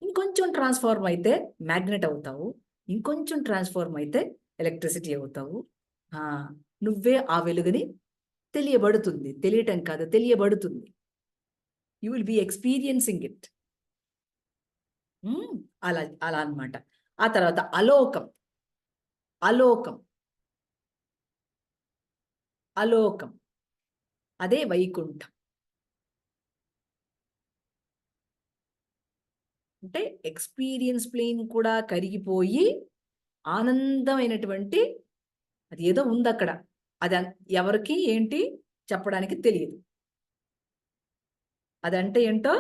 ఇంకొంచెం ట్రాన్స్ఫార్మ్ అయితే మ్యాగ్నెట్ అవుతావు, ఇంకొంచెం ట్రాన్స్ఫార్మ్ అయితే ఎలక్ట్రిసిటీ అవుతావు. నువ్వే ఆ వెలుగుని తెలియబడుతుంది. తెలియటం కాదు, తెలియబడుతుంది. You will be experiencing it. అలా అలా అన్నమాట. ఆ తర్వాత అలోకం. అలోకం అలోకం అదే వైకుంఠం. అంటే ఎక్స్పీరియన్స్ ప్లేన్ కూడా కరిగిపోయి ఆనందమైనటువంటి అది ఏదో ఉంది అక్కడ. అది ఎవరికి ఏంటి చెప్పడానికి తెలియదు. అదంటే ఏంటో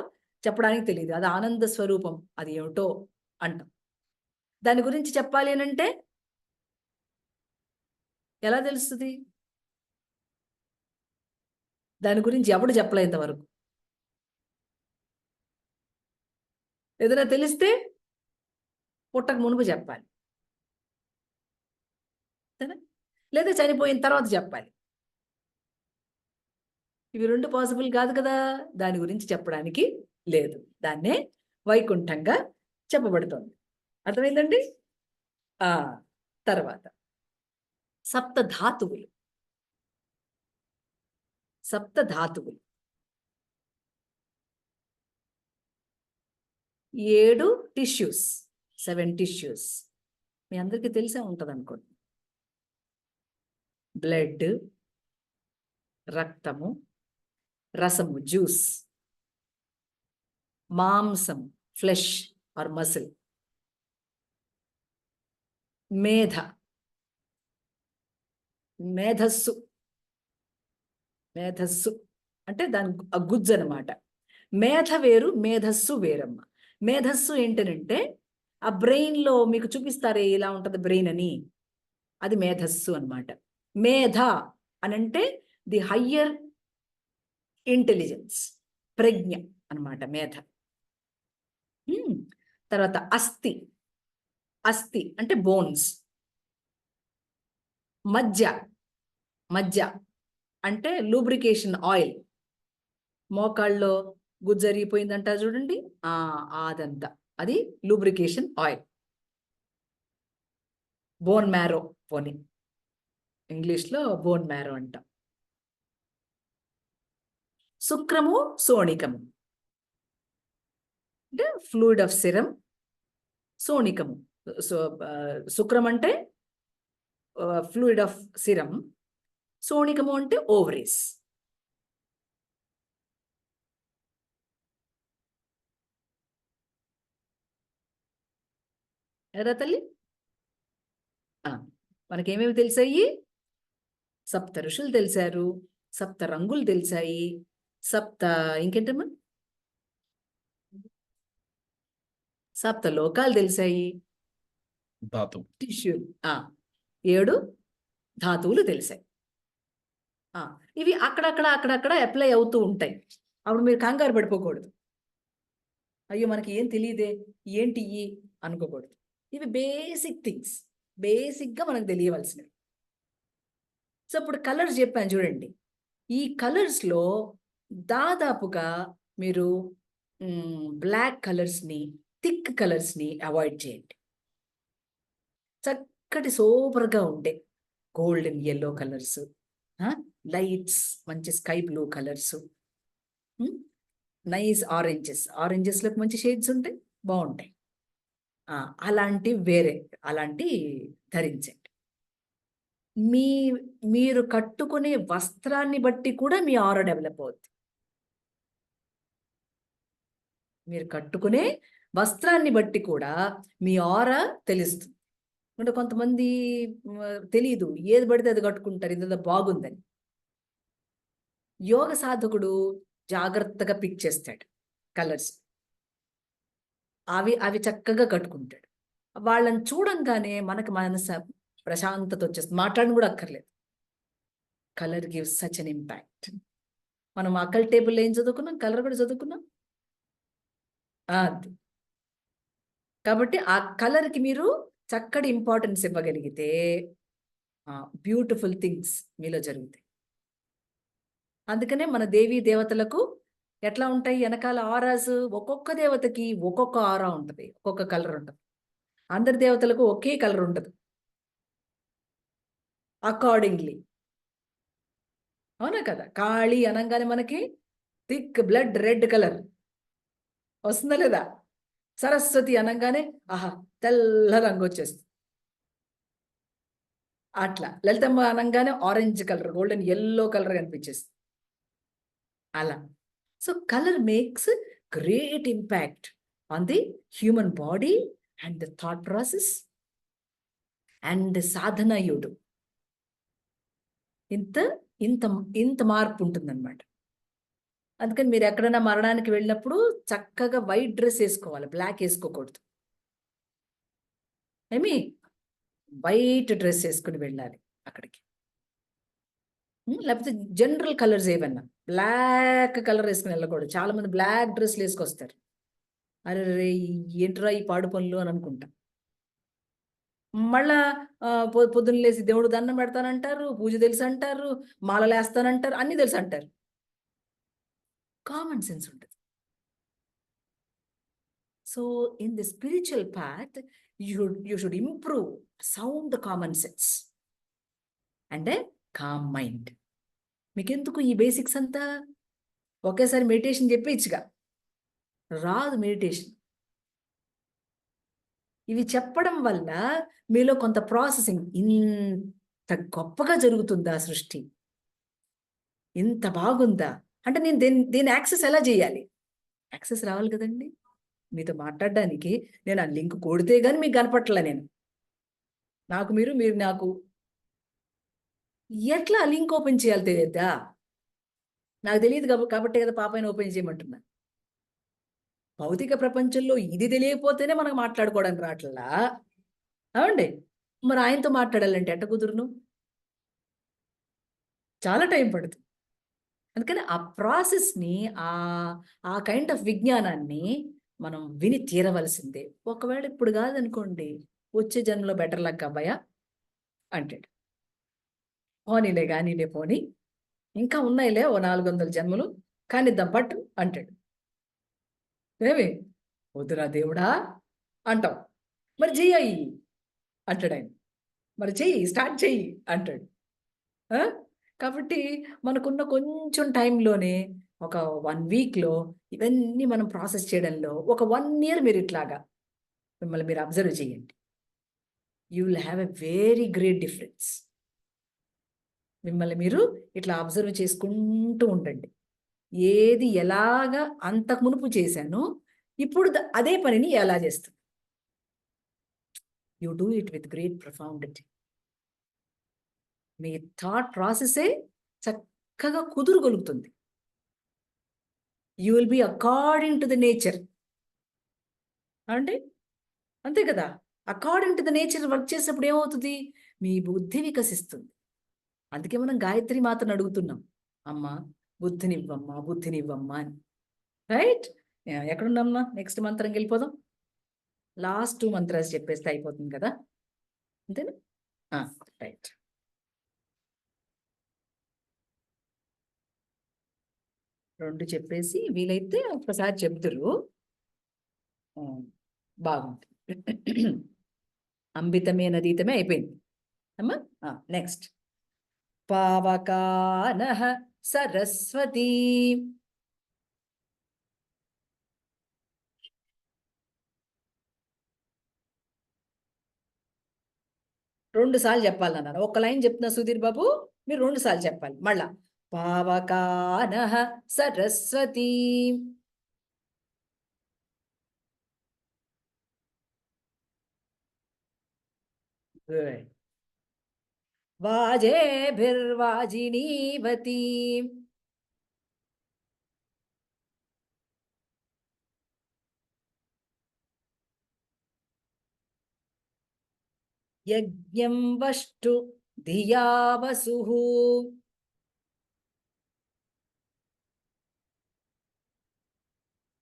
చెప్పడానికి తెలియదు. అది ఆనంద స్వరూపం. అది ఏమిటో అంటాం. దాని గురించి చెప్పాలి అని అంటే ఎలా తెలుస్తుంది? దాని గురించి ఎవడు చెప్పలే ఇంతవరకు. ఏదైనా తెలిస్తే పుట్టక మునుపు చెప్పాలి, లేదా చనిపోయిన తర్వాత చెప్పాలి. ఇవి 2 పాసిబుల్ కాదు కదా. దాని గురించి చెప్పడానికి లేదు. దాన్నే వైకుంఠంగా చెప్పబడుతోంది. అర్థమైందండి? తర్వాత సప్త ధాతువులు. సప్త ధాతువులు 7 టిష్యూస్, 7 టిష్యూస్. మీ అందరికీ తెలిసే ఉంటుంది అనుకోండి. బ్లడ్, రక్తము, రసము, జ్యూస్, మాంసం, ఫ్లెష్ ఆర్ మసిల్, మేధ, మేధస్సు, మేధస్సు అంటే దాని గుజ్జు అనమాట. మేధ వేరు, మేధస్సు వేరమ్మ. మేధస్సు ఏంటనంటే ఆ బ్రెయిన్లో మీకు చూపిస్తారే ఇలా ఉంటుంది బ్రెయిన్ అని, అది మేధస్సు అనమాట. మేధ అనంటే ది హయ్యర్ ఇంటెలిజెన్స్, ప్రజ్ఞ అనమాట మేధ. తర్వాత అస్థి, అస్థి అంటే బోన్స్. మజ్జ, మజ్జ అంటే లూబ్రికేషన్ ఆయిల్. మోకాళ్ళలో గుజ్జరిగిపోయిందంట చూడండి, అదంతా అది లూబ్రికేషన్ ఆయిల్. బోన్ మ్యారో, పోనీ ఇంగ్లీష్లో బోన్ మ్యారో అంట. శుక్రము, సోణికము అంటే ఫ్లూయిడ్ ఆఫ్ సిరం. సోణికము, శుక్రం అంటే ఫ్లూయిడ్ ఆఫ్ సిరం, సోణికము అంటే ఓవరీస్. ఎరా తల్లి, మనకేమేమి తెలిసాయి? సప్త ఋషులు తెలిసారు, సప్త రంగులు తెలిసాయి, ఇంకేంటమ్మా, సప్త లోకాలు తెలిసాయి, ధాతు టిష్యూలు, 7 ధాతువులు తెలిసాయి. ఇవి అక్కడక్కడ అప్లై అవుతూ ఉంటాయి. అప్పుడు మీరు కంగారు పడిపోకూడదు, అయ్యో మనకి ఏం తెలియదే ఏంటి అనుకోకూడదు. ఇవి బేసిక్ థింగ్స్, బేసిక్గా మనకు తెలియవలసినవి. సో ఇప్పుడు కలర్స్ చెప్పాను చూడండి. ఈ కలర్స్లో దాదాపుగా మీరు బ్లాక్ కలర్స్ని, థిక్ కలర్స్ని అవాయిడ్ చేయండి. చక్కటి సూపర్గా ఉండే గోల్డెన్ ఎల్లో కలర్స్, లైట్స్ మంచి స్కై బ్లూ కలర్స్, నైస్ ఆరెంజెస్లోకి మంచి షేడ్స్ ఉంటాయి, బాగుంటాయి. అలాంటి ధరించండి. మీరు కట్టుకునే వస్త్రాన్ని బట్టి కూడా మీ ఆరా డెవలప్ అవుతుంది. మీరు కట్టుకునే వస్త్రాన్ని బట్టి కూడా మీ ఆరా తెలుస్తుంది. అంటే కొంతమంది తెలీదు, ఏది పడితే అది కట్టుకుంటారు, ఇందులో బాగుందని. యోగ సాధకుడు జాగ్రత్తగా పిక్ చేస్తాడు కలర్స్, అవి చక్కగా కట్టుకుంటాడు. వాళ్ళని చూడంగానే మనకు మనసు ప్రశాంతత వచ్చేస్తుంది, మాట్లాడడం కూడా అక్కర్లేదు. Colour gives such an impact. మనం అక్కల టేబుల్లో ఏం చదువుకున్నాం? కలర్ కూడా చదువుకున్నాం. అది కాబట్టి ఆ కలర్కి మీరు చక్కటి ఇంపార్టెన్స్ ఇవ్వగలిగితే బ్యూటిఫుల్ థింగ్స్ మీలో జరుగుతాయి. అందుకనే మన దేవీ దేవతలకు ఎట్లా ఉంటాయి వెనకాల ఆరాస్? ఒక్కొక్క దేవతకి ఒక్కొక్క ఆరా ఉంటుంది, ఒక్కొక్క కలర్ ఉంటుంది. అందరి దేవతలకు ఒకే కలర్ ఉంటుంది అకార్డింగ్లీ, అవునా కదా? కాళీ అనగానే మనకి థిక్ బ్లడ్ రెడ్ కలర్ వస్తుందా లేదా? సరస్వతి అనగానే తెల్ల రంగు వచ్చేస్తుంది. అట్లా లలితమ్మ అనగానే orange colour, golden yellow colour కనిపించేస్తుంది. అలా so colour makes great impact on the human body and the thought process and సాధనయుడు. ఇంత మార్పు ఉంటుందన్నమాట. అందుకని మీరు ఎక్కడైనా మరణానికి వెళ్ళినప్పుడు చక్కగా వైట్ డ్రెస్ వేసుకోవాలి, బ్లాక్ వేసుకోకూడదు. వైట్ డ్రెస్ వేసుకుని వెళ్ళాలి అక్కడికి. లేకపోతే జనరల్ కలర్స్ ఏమన్నా, బ్లాక్ కలర్ వేసుకుని వెళ్ళకూడదు. చాలా మంది బ్లాక్ డ్రెస్లు వేసుకొస్తారు. అరే ఏంట్రా ఈ పాడు పనులు అని అనుకుంటా. మళ్ళా పొద్దున్న లేసి దేవుడు దండం పెడతానంటారు, పూజ తెలుసు అంటారు, మాలలు వేస్తానంటారు, అన్నీ తెలుసు అంటారు. కామన్ సెన్స్ ఉంటుంది. So in the spiritual path you should improve sound common sense and a calm mind. మీకెందుకు ఈ బేసిక్స్ అంతా? ఒకేసారి మెడిటేషన్ చెప్పేచ్చుగా, రాదు మెడిటేషన్. ఇవి చెప్పడం వల్ల మీలో కొంత ప్రాసెసింగ్, ఇంత గొప్పగా జరుగుతుందా సృష్టి? ఇంత బాగుందా? అంటే నేను దీని యాక్సెస్ ఎలా చేయాలి? యాక్సెస్ రావాలి కదండి. మీతో మాట్లాడడానికి నేను ఆ లింక్ కొడితే గానీ మీకు కనపట్లే నేను. నాకు మీరు నాకు. ఎట్లా ఆ లింక్ ఓపెన్ చేయాలి తెలియద్దా? నాకు తెలియదు కాబట్టి కదా పాపైన ఓపెన్ చేయమంటున్నా. భౌతిక ప్రపంచంలో ఇది తెలియకపోతేనే మనకు మాట్లాడుకోవడానికి రావట్లా. అవండి. మరి ఆయనతో మాట్లాడాలంటే ఎట్ట కుదురును? చాలా టైం పడుతుంది. అందుకని ఆ ప్రాసెస్‌ని ఆ కైండ్ ఆఫ్ విజ్ఞానాన్ని మనం విని తీరవలసిందే. ఒకవేళ ఇప్పుడు కాదనుకోండి, వచ్చే జన్మలో బెటర్ లక్ అబ్బాయా అంటాడు. పోనీలే గానీలే పోనీ. ఇంకా ఉన్నాయిలే ఓ 400 జన్మలు కానిద్దాం పట్టు అంటాడు. ఏమి? వద్దురా దేవుడా అంటాం. మరి చెయ్యి అంటాడాయన. మరి చెయ్యి, స్టార్ట్ చెయ్యి అంటాడు. ఆ! కాబట్టి మనకున్న కొంచెం టైంలోనే ఒక 1 వీక్‌లో ఇవన్నీ మనం ప్రాసెస్ చేయడంలో ఒక 1 ఇయర్ మీరు ఇట్లాగా మిమ్మల్ని మీరు అబ్జర్వ్ చేయండి. You will have a very great difference. మిమ్మల్ని మీరు ఇట్లా అబ్జర్వ్ చేసుకుంటూ ఉండండి. ఏది ఎలాగా అంతకు మునుపు చేశానో ఇప్పుడు అదే పనిని ఎలా చేస్తున్నా. You do it with great profundity. మీ థాట్ ప్రాసెసే చక్కగా కుదురుగొలుగుతుంది. You will be according to the nature. అంటే అంతే కదా! According to the nature work చేసినప్పుడు ఏమవుతుంది? మీ బుద్ధి వికసిస్తుంది. అందుకే మనం గాయత్రి మాతను అడుగుతున్నాం. అమ్మా బుద్ధినివ్వమ్మా, బుద్ధినివ్వమ్మా అని. రైట్? ఎక్కడున్నామ్మా? నెక్స్ట్ మంత్రంకి వెళ్ళిపోదాం. లాస్ట్ 2 మంత్రాస్ చెప్పేస్తే అయిపోతుంది కదా! అంతేనా? రైట్. రెండు చెప్పేసి వీలైతే ఒక్కసారి చెప్తురు. బాగుంటుంది. అంబితమే నదీతమే అయిపోయింది అమ్మా. నెక్స్ట్ పావకానః సరస్వతీ. రెండు సార్లు చెప్పాలన్నారు. ఒక లైన్ చెప్తున్నా సుధీర్ బాబు, మీరు 2 సార్లు చెప్పాలి మళ్ళా. పావకానః సరస్వతీ. గుడ్. వాజేభిర్వాజినీవతి. యజ్ఞం వష్టు ధియా వసుః.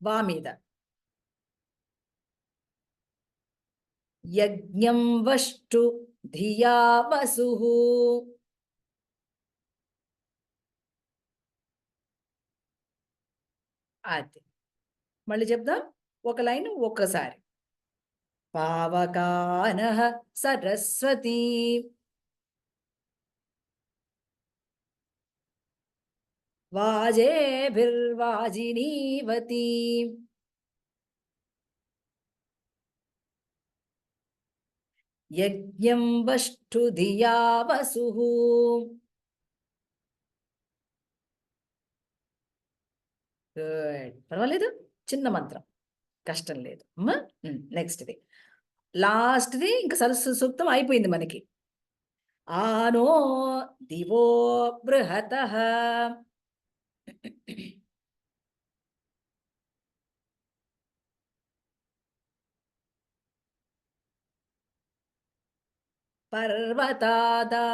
వా మీద. యజ్ఞం వష్టు ధియా వసుః. అది మళ్ళీ చెప్దాం. ఒక లైన్ ఒక్కసారి. పావకానః సరస్వతీ. వాజేభిర్వాజినీవతి. యజ్ఞం వష్టు ధియా వసుః. గుడ్. పర్వాలేదు, చిన్న మంత్రం, కష్టం లేదు అమ్మా. నెక్స్ట్ది లాస్ట్ది ఇంకా సరస్వతి సూక్తం అయిపోయింది మనకి. ఆనో దివో బృహతః. పర్వతాదా.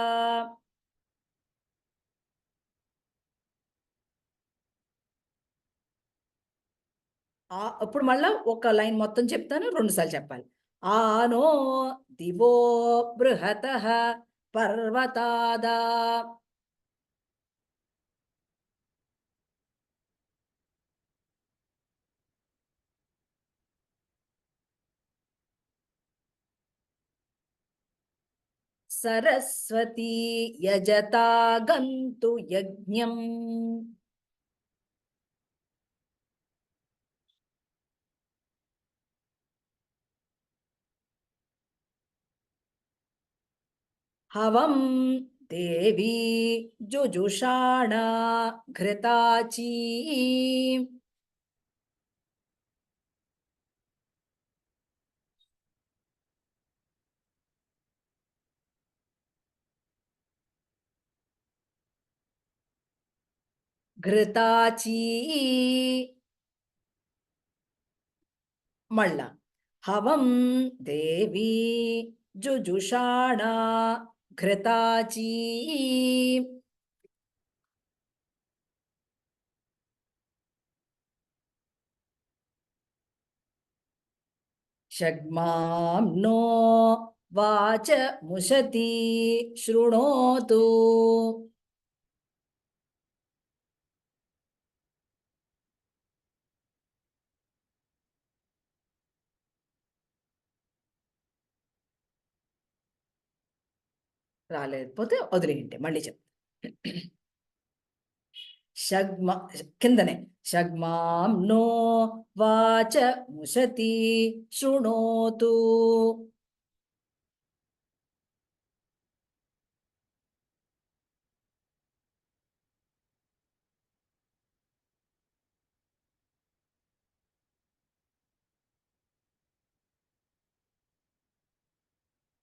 ఇప్పుడు మళ్ళా ఒక లైన్ మొత్తం చెప్తాను, 2 సార్లు చెప్పాలి. ఆనో దివో బృహతః పర్వతాదా. సరస్వతీ యజతా గంతు యజ్ఞం. హవం దేవీ జుజుషాణ ఘృతాచీ ఘృతాచీ మళ్ళా హవం దేవీ జుజుషాణ ఘృతాచీ షగ్మాం నో వాచ ముషతి శృణోతు రాలేకపోతే వదిలేయండి, మళ్ళీ చెప్తా. షగ్మ కిందనే షగ్మాం నో వాచ ముషతి శృణోతు.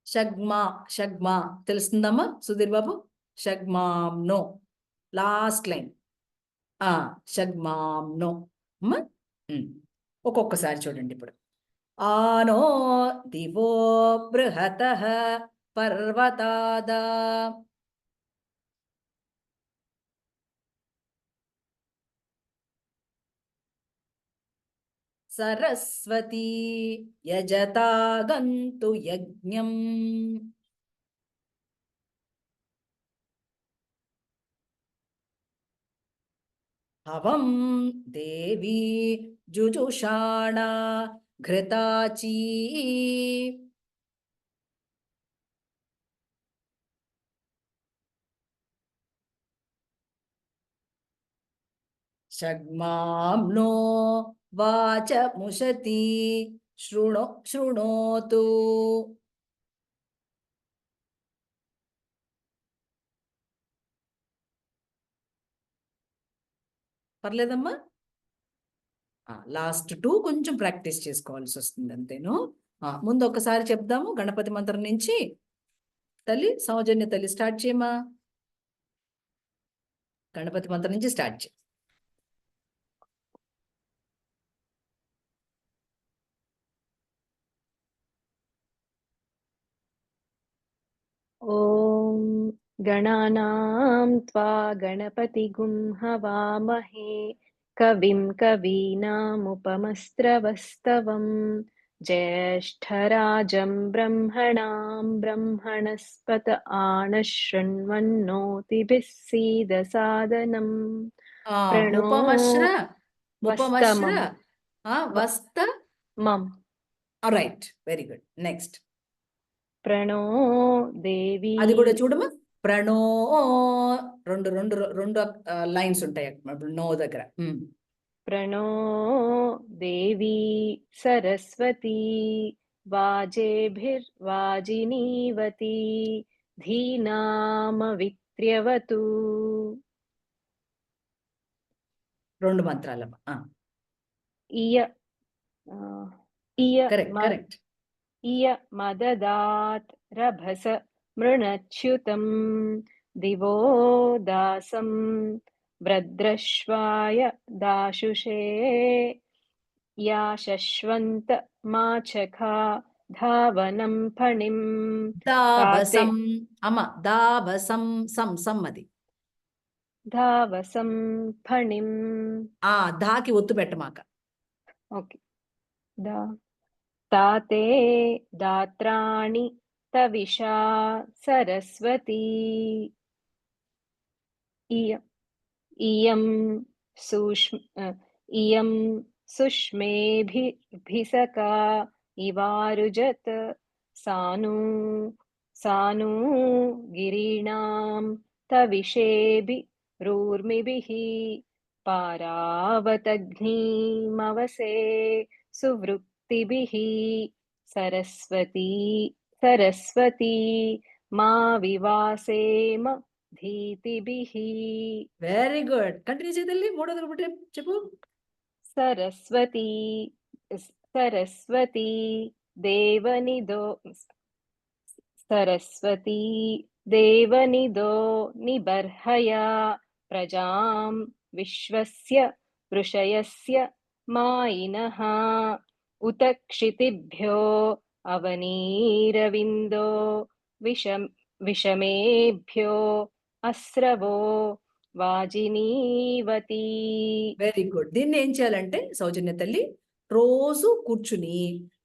షగ్మా షగ్మా తెలుస్తుందమ్మా Sudheer Babu? షగ్మాం no last line. షగ్మాం no అమ్మా. ఒక్కొక్కసారి చూడండి ఇప్పుడు. ఆనో దివో బృహతః పర్వతాదా సరస్వతీ యజతా గంతు యజ్ఞం. హవం దేవీ జుజుషాణ ఘృతాచీ షగ్మాం నో వాచ ముషతి శృణోతు. పర్లేదమ్మా? లాస్ట్ 2 కొంచెం ప్రాక్టీస్ చేసుకోవాల్సి వస్తుంది అంతేను. ముందు ఒకసారి చెప్దాము గణపతి మంత్రం నుంచి. తల్లి సౌజన్య తల్లి స్టార్ట్ చేయమా. గణపతి మంత్రం నుంచి స్టార్ట్ చేయి. ఓం గణానాం త్వా గణపతిగుం హవామహే కవిం కవీనాముపమస్రవస్తవం జ్యేష్ఠరాజం బ్రహ్మణాం బ్రహ్మణస్పత ఆనశృణ్వన్నోతిభిः सीदसादनं ప్రణో రైట్, వెరీ గుడ్. నెక్స్ట్ ప్రణో దేవి. అది కూడా చూడమా. ప్రణో రెండు రెండు రెండు లైన్స్ ఉంటాయి నో దగ్గర. ప్రణో దేవి సరస్వతి వాజేభిర్వాజినీవతి ధీనామవిత్ర్యవతు. 2 మంత్రాలమ్మా. కరెక్ట్. ఇయ మదదాత్ రభస మృణచ్యుతం దివో దాసం వ్రద్రశ్వాయ దాశుషే యాశశ్వంత మాచఖా ధావనం ఫణిం. దావసం అమ్మ, దావసం సం అది. ధావసం ఫణిం. దాకి ఒత్తు పెట్టమాక. ఓకే. తాతే దాత్రాణి తవిషా సరస్వతి. ఇయం సుష్మేభిసకా ఇవారుజత్ సానూ గిరీణాం తవిషేభి రూర్మిభిః పారావతగ్నిమవసే సువృక్తిభిః. సరస్వతీ మా వివాసేమ ధీతిభిః. Very good. కంటిన్యూ చేయాలి. మూడోది ఒకటి చెప్పు. సరస్వతీ సరస్వతీ దేవనిదో సరస్వతీ దేవనిదో నిబర్హయా ప్రజాం విశ్వస్య ఋషయస్య మాయినః ఉత క్షితిభ్యో అవనీరవిందో విషమేభ్యో అస్రవో వాజినీవతి. Very good. దీన్ని ఏం చేయాలంటే సౌజన్య తల్లి రోజు కూర్చుని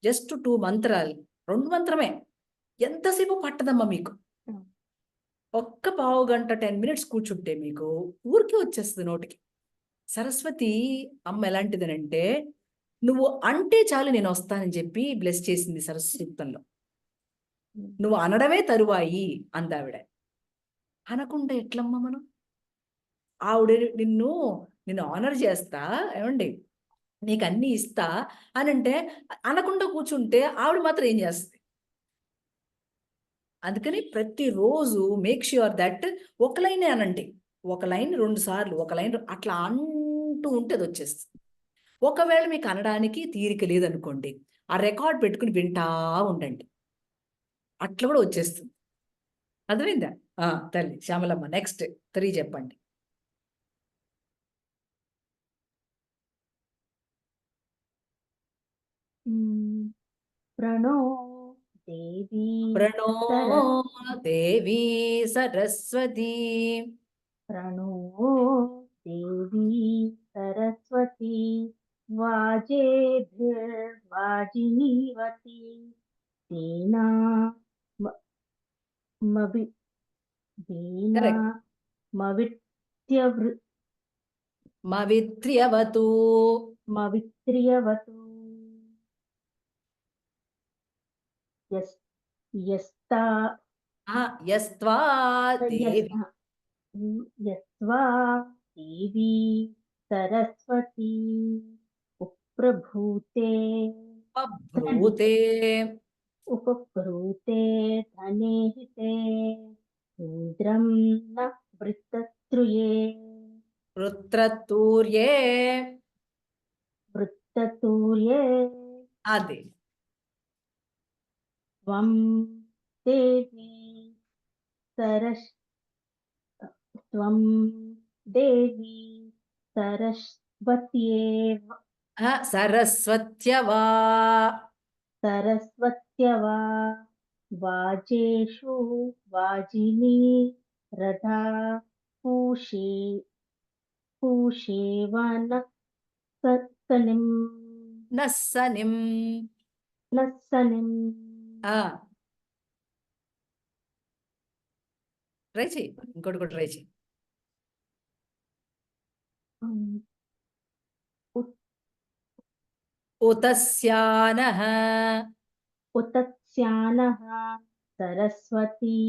జస్ట్ 2 మంత్రాలు, 2 మంత్రమే, ఎంతసేపు పట్టదమ్మా మీకు. ఒక్క పావు గంట 10 minutes కూర్చుంటే మీకు ఊరికే వచ్చేస్తుంది నోటికి. సరస్వతి అమ్మ ఎలాంటిదనంటే నువ్వు అంటే చాలు నేను వస్తానని చెప్పి బ్లెస్ చేసింది సరస్వతి సూక్తంలో. నువ్వు అనడమే తరువాయి అందావిడ. అనకుండా ఎట్లమ్మా మనం? ఆవిడ నిన్ను ఆనర్ చేస్తా, ఏమండి నీకు అన్ని ఇస్తా అని అంటే అనకుండా కూర్చుంటే ఆవిడ మాత్రం ఏం చేస్తుంది? అందుకని ప్రతిరోజు మేక్ ష్యూర్ దట్ ఒక లైనే అనండి. ఒక లైన్ 2 సార్లు, ఒక లైన్ అట్లా అంటూ ఉంటే అది వచ్చేస్తుంది. ఒకవేళ మీకు అనడానికి తీరిక లేదనుకోండి, ఆ రికార్డ్ పెట్టుకుని వింటా ఉండండి, అట్లా కూడా వచ్చేస్తుంది. అర్థమైందా? తల్లి శ్యామలమ్మ నెక్స్ట్ 3 చెప్పండి. ప్రణో దేవి ప్రణో దేవి సరస్వతి. ప్రణో దేవి సరస్వతి వాజేభిర్వాజినీవతి దేనా మవి దేనా Correct. మవిత్యవృ మవిత్ర్యవతు. మవిత్రియవతు యస్తా యస్త్వా దేవి యస్వా దేవి సరస్వతి ఉప్రభూతే ఉపబ్రూతే ధనేహితే ఇంద్రం న వృత్తత్రుయే వృత్రతూర్యే. అది త్వం దేవి సరస్వత్యవా వాజేషు వాజినీ రథా పూషేవన సత్తనిం నస్సనిం. ట్రై చెయ్యి, ఇంకోటి కూడా ట్రై చెయ్యి. ఉతస్యానః సరస్వతి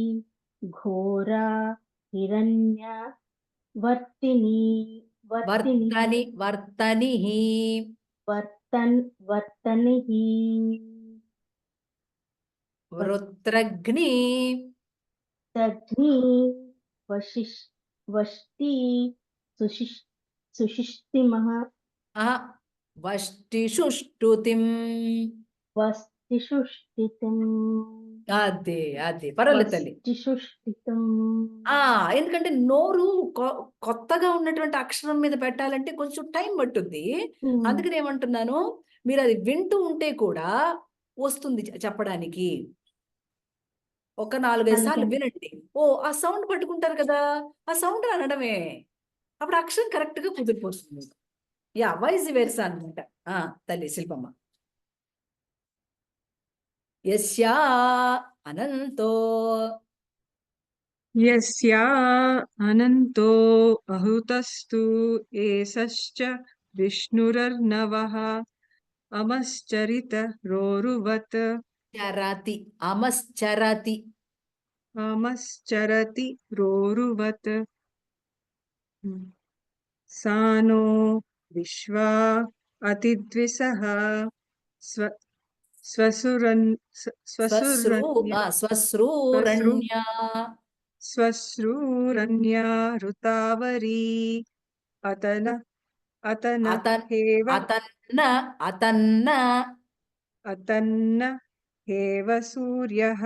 ఘోరా హిరణ్య వర్తనిః వృత్రగ్ని వష్టి సుషిష్టిమః వష్టిషుష్టుతిం. అదే పర్వాలేదు తల్లి. ఎందుకంటే నోరు కొత్తగా ఉన్నటువంటి అక్షరం మీద పెట్టాలంటే కొంచెం టైం పట్టుద్ది. అందుకని ఏమంటున్నాను, మీరు అది వింటూ ఉంటే కూడా వస్తుంది చెప్పడానికి. ఒక 4-5 సార్లు వినండి. ఆ సౌండ్ పట్టుకుంటారు కదా, ఆ సౌండ్ అనడమే, అప్పుడు అక్షరం కరెక్ట్ గా కుదిరిపోతుంది. వైస్ వెర్సా అనమాట. తల్లి శిల్పమ్మ. యస్యా అనంతో అహుతస్తు ఏషశ్చ విష్ణురర్నవః అమశ్చరిత రోరువత్. అమశ్చరతి రోరువత్. సానో విశ్వా అతిద్విషః स्वसुरन् स्वसुरन्य स्वश्रु శ్వశ్రూరణ్య स्वश्रूरन्या ऋतावरी अतन अतन అతన్ हेव అతన్న అతన్న अतन्न हेव सूर्यः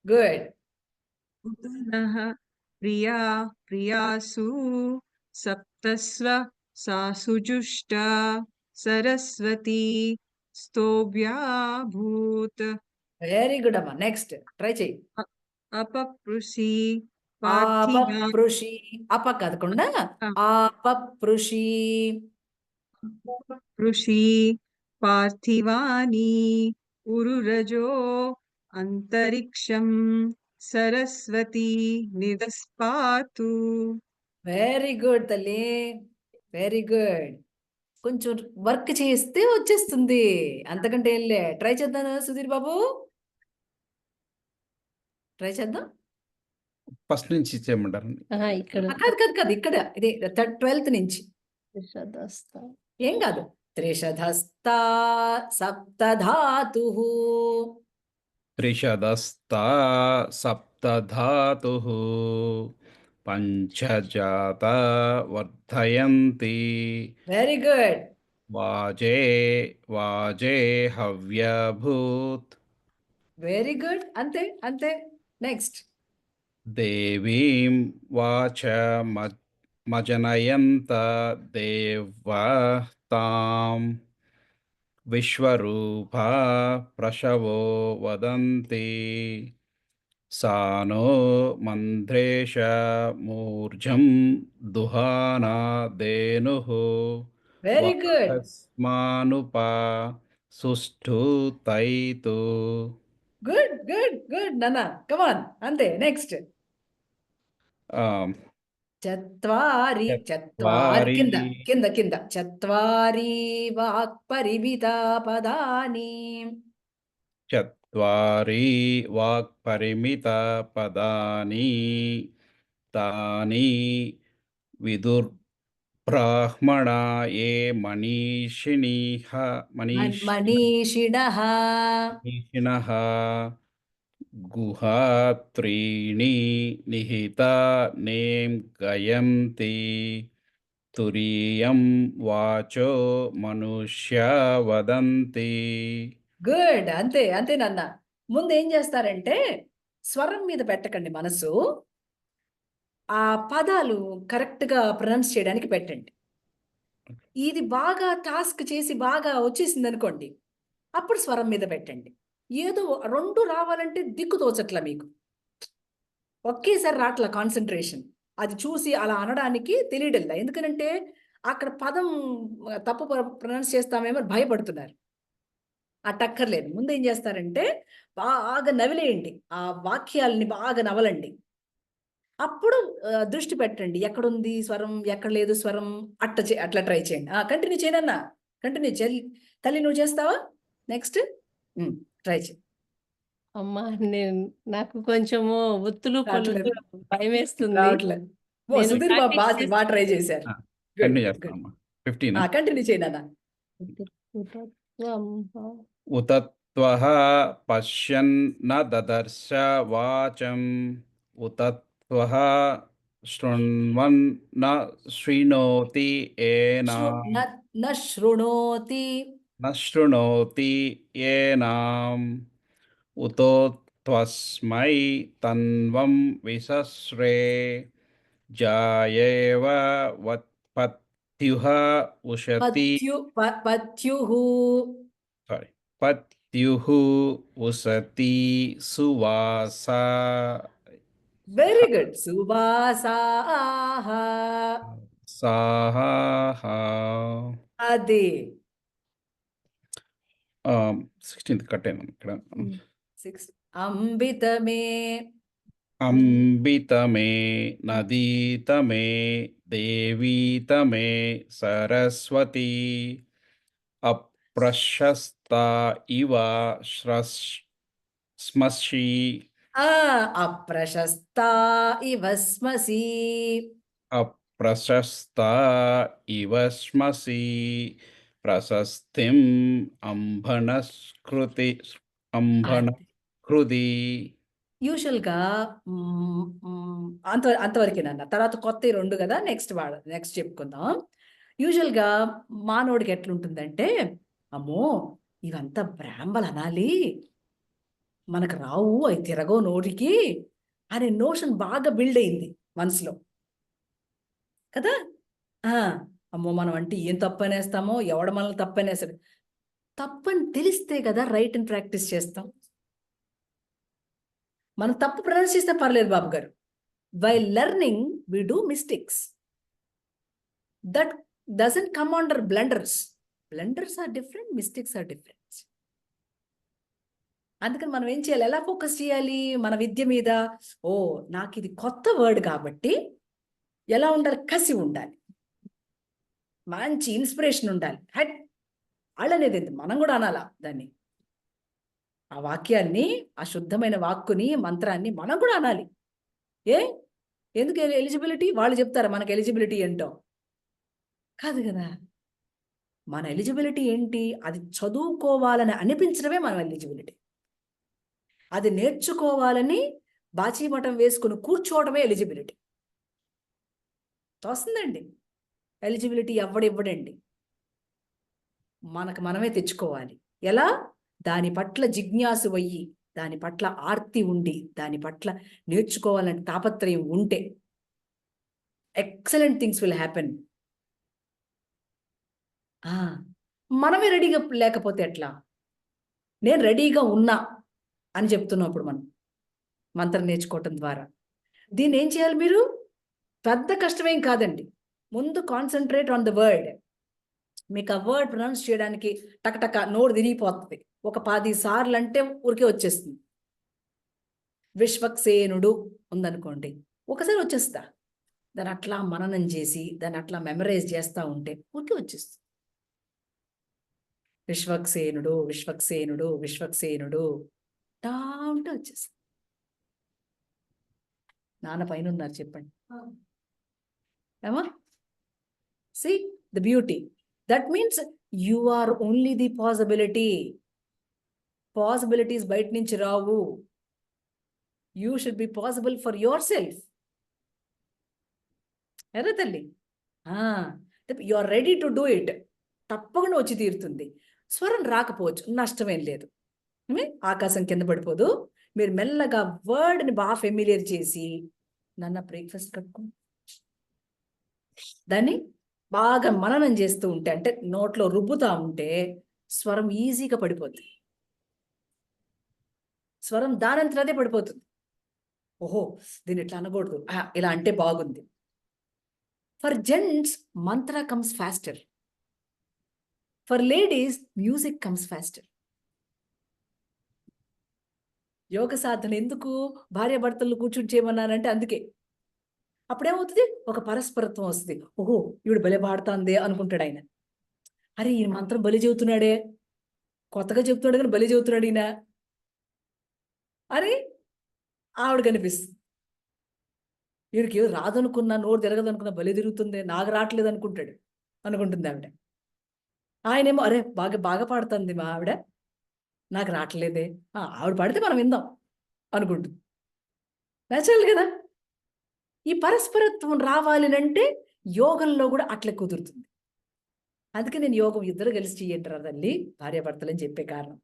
గుడ్ उतनः प्रिया प्रियासु सप्तस्व सासुजुष्टा सरस्वती स्तोभ्याभूत् వెరీ గుడ్ అమ్మా నెక్స్ట్ ట్రై చెయ్యి अपपृषि पार्थिवा ఆపపృషి అప కదకుండా ఆ. ఆపపృషి पृषि पार्थिवानि उरुरजो अन्तरिक्षं सरस्वती निदस्पातु వెరీ గుడ్ తల్లి వెరీ గుడ్ కొంచెం వర్క్ చేస్తే వచ్చేస్తుంది అంతకంటే వెళ్ళే ట్రై చేద్దాం సుధీర్ బాబు ట్రై చేద్దాం ఫస్ట్ నుంచి చేయమంటారు. ఇక్కడ కాదు కాదు కాదు ఇక్కడ ఇది 12th నుంచి త్రిశదస్తా. ఏం కాదు త్రిషధస్తా సప్తధాతు త్రిశదస్తా సప్తధాతుః పంచజాత వర్ధయంతి వెరీ గుడ్ వాజే వాజే హవ్యభూత్ వెరీ గుడ్ అంతే అంతే నెక్స్ట్ దేవీం వాచ మజనయంత దేవః తాం విశ్వరూపా ప్రశవో వదంతి సానో మంద్రేష మూర్జం దుహానా ధేనుః వెరీ గుడ్ వాహస్మానుపా సుష్ఠు తైతు. గుడ్ గుడ్ గుడ్ నాన్న కమాన్ అంతే నెక్స్ట్ చత్వారి చత్వారి కింద కింద కింద చత్వారి వాక్పరిమితా పదాని చత్వారి వాక్పరిమిత పదాని తాని విదుర్బ్రాహ్మణా ఏ మనీషిణః మనీషిణః గుహాత్రీణి నిహితా నేం గయంతి తురీయం వాచో మనుష్యా వదంతి. గుడ్ అంతే అంతే నాన్న ముందు ఏం చేస్తారంటే స్వరం మీద పెట్టకండి మనసు ఆ పదాలు కరెక్ట్ గా ప్రొనౌన్స్ చేయడానికి పెట్టండి. ఇది బాగా టాస్క్ చేసి బాగా వచ్చేసింది అనుకోండి అప్పుడు స్వరం మీద పెట్టండి. ఏదో రెండు రావాలంటే దిక్కు తోచట్లా మీకు ఒకేసారి రాట్లా కాన్సన్ట్రేషన్ అది చూసి అలా అనడానికి తెలియడంలా ఎందుకంటే అక్కడ పదం తప్పు ప్రొనౌన్స్ చేస్తామేమో భయపడుతున్నారు. అట్టక్కర్లేదు ముందు ఏం చేస్తారంటే బాగా నవిలేయండి ఆ వాక్యాలని బాగా నవలండి అప్పుడు దృష్టి పెట్టండి ఎక్కడుంది స్వరం ఎక్కడ లేదు స్వరం అట్లా ట్రై చేయండి. కంటిన్యూ చేయనన్నా కంటిన్యూ చేయి తల్లి నువ్వు చేస్తావా నెక్స్ట్ ట్రై చేయి. అమ్మా నాకు కొంచెము ఒత్తులు రావట్లేదు. భయం వేస్తుంది. రావట్లేదు సుధీర్ బాబు బాగా ట్రై చేశారు. కంటిన్యూ చేస్తానమ్మా. 15 కంటిన్యూ చేయనన్నా ఉతత్వః పశ్యన్ న దదర్శ వాచం ఉతత్వః శృణ్వన్ న శృణోతి న శృణోతి న శృణోతి ఏనాం ఉతోత్వస్మై తన్వం విసస్రే జాయేవ పత్యుః ఉషతి పత్యుః పత్యుః ఉసతి సువాసా. వెరీ గుడ్ సువాసాః సాహ అది 16th కట్టాను ఇక్కడ. 6 అంబితమే అంబితమే నదీతమే దేవీతమే సరస్వతి అప్రశస్తా ఇవ శ్మసి అప్రశస్తా ఇవ స్మసి అప్రశస్తా ఇవ శ్మసి ప్రశస్తిం అంబనస్కృతి అంబన అది హృది. యూజువల్గా అంతవరకేనన్న. తర్వాత కొత్త 2 కదా, నెక్స్ట్ చెప్పుకుందాం. యూజువల్గా మానవుడికి ఎట్లుంటుందంటే, అమ్మో ఇవంతా బ్రాహ్మలు అనాలి, మనకు రావు, అవి తిరగవు నోటికి అనే నోషన్ బాగా బిల్డ్ అయింది మనసులో కదా. అమ్మో మనం అంటే ఏం తప్పనేస్తామో, ఎవడ మనల్ని తప్పనేస్తాడు. తప్పని తెలిస్తే కదా రైట్ అని ప్రాక్టీస్ చేస్తాం. మనం తప్పు ప్రొనౌన్స్ చేస్తే పర్లేదు బాబు గారు. By learning we do mistakes. That doesn't come under blunders. Blunders are different, mistakes are different. అందుకని మనం ఏం చేయాలి, ఎలా ఫోకస్ చేయాలి మన విద్య మీద? ఓ నాకు ఇది కొత్త వర్డ్ కాబట్టి ఎలా ఉండాలి, కసి ఉండాలి, మంచి ఇన్స్పిరేషన్ ఉండాలి. వాళ్ళనేది మనం కూడా అనాలా దాన్ని, ఆ వాక్యాన్ని, ఆ శుద్ధమైన వాక్కుని, మంత్రాన్ని మనం కూడా అనాలి. ఎందుకు ఎలిజిబిలిటీ వాళ్ళు చెప్తారా మనకు ఎలిజిబిలిటీ ఏంటో? కాదు కదా. మన ఎలిజిబిలిటీ ఏంటి? అది చదువుకోవాలని అనిపించడమే మన ఎలిజిబిలిటీ. అది నేర్చుకోవాలని బాచీమఠం వేసుకుని కూర్చోవడమే ఎలిజిబిలిటీ. తోస్తుందండి. ఎలిజిబిలిటీ ఇవ్వడండి, మనకు మనమే తెచ్చుకోవాలి. ఎలా? దాని పట్ల జిజ్ఞాసు అయ్యి, దాని పట్ల ఆర్తి ఉండి, దాని పట్ల నేర్చుకోవాలని తాపత్రయం ఉంటే ఎక్సలెంట్ థింగ్స్ విల్ హ్యాపెన్. మనమే రెడీగా లేకపోతే ఎట్లా? నేను రెడీగా ఉన్నా అని చెప్తున్నప్పుడు మనం మంత్రం నేర్చుకోవటం ద్వారా దీన్ని ఏం చేయాలి? మీరు పెద్ద కష్టమేం కాదండి. ముందు కాన్సన్ట్రేట్ ఆన్ ద వర్డ్. మీకు ఆ వర్డ్ ప్రొనౌన్స్ చేయడానికి టకటక నోరు తిరిగిపోతుంది. ఒక 10 సార్లు అంటే ఊరికే వచ్చేస్తుంది. విశ్వక్సేనుడు ఉందనుకోండి, ఒకసారి వచ్చేస్తా. దాన్ని అట్లా మననం చేసి, దాన్ని అట్లా మెమరైజ్ చేస్తూ ఉంటే ఊరికే వచ్చేస్తుంది. విశ్వక్సేనుడు, విశ్వక్సేనుడు, విశ్వక్సేనుడు ఉంటే వచ్చేస్తుంది. నాన్న పైన ఉన్నారు, చెప్పండి ఏమా? See the beauty. That means you are only the possibility. Possibilities బయట నుంచి రావు. You should be possible for yourself. ఎర్ర తల్లి, you are ready to do it. తప్పకుండా వచ్చి తీరుతుంది. స్వరం రాకపోవచ్చు, నష్టమేం లేదు. ఆకాశం కింద పడిపోదు. మీరు మెల్లగా వర్డ్ని బాగా ఫెమిలియర్ చేసి, నాన్న బ్రేక్ఫాస్ట్ కట్టుకో, దాన్ని బాగా మననం చేస్తూ ఉంటే, అంటే నోట్లో రుబ్బుతా ఉంటే స్వరం ఈజీగా పడిపోతుంది. స్వరం దానంతట అదే పడిపోతుంది. ఓహో దీన్ని ఇట్లా అనకూడదు, ఇలా అంటే బాగుంది. For gents mantra comes faster. For ladies music comes faster. Yoga సాధన ఎందుకు భార్యాభర్తలు కూర్చుని చేయమన్నానంటే అందుకే. అప్పుడేమవుతుంది, ఒక పరస్పరత్వం వస్తుంది. ఓహో ఈవిడ బలి పాడుతుంది అనుకుంటాడు ఆయన. అరే ఈయన మంత్రం బలి చెబుతున్నాడే, కొత్తగా చెబుతున్నాడు కానీ బలి చెబుతున్నాడు ఈయన అని ఆవిడ కనిపిస్తుంది. వీడికి రాదనుకున్నా, నోరు తిరగదనుకున్నా బలి తిరుగుతుంది, నాకు రావట్లేదు అనుకుంటుంది ఆవిడ. ఆయనేమో అరే బాగా బాగా పాడుతుంది మా ఆవిడ, నాకు రావట్లేదే, ఆవిడ పాడితే మనం విందాం అనుకుంటుంది. నేచురల్ కదా. ఈ పరస్పరత్వం రావాలి అంటే యోగంలో కూడా అట్లా కుదురుతుంది. అందుకే నేను యోగం ఇద్దరు కలిసి చెయ్యంటారు తల్లి భార్యాభర్తలు అని చెప్పే కారణం.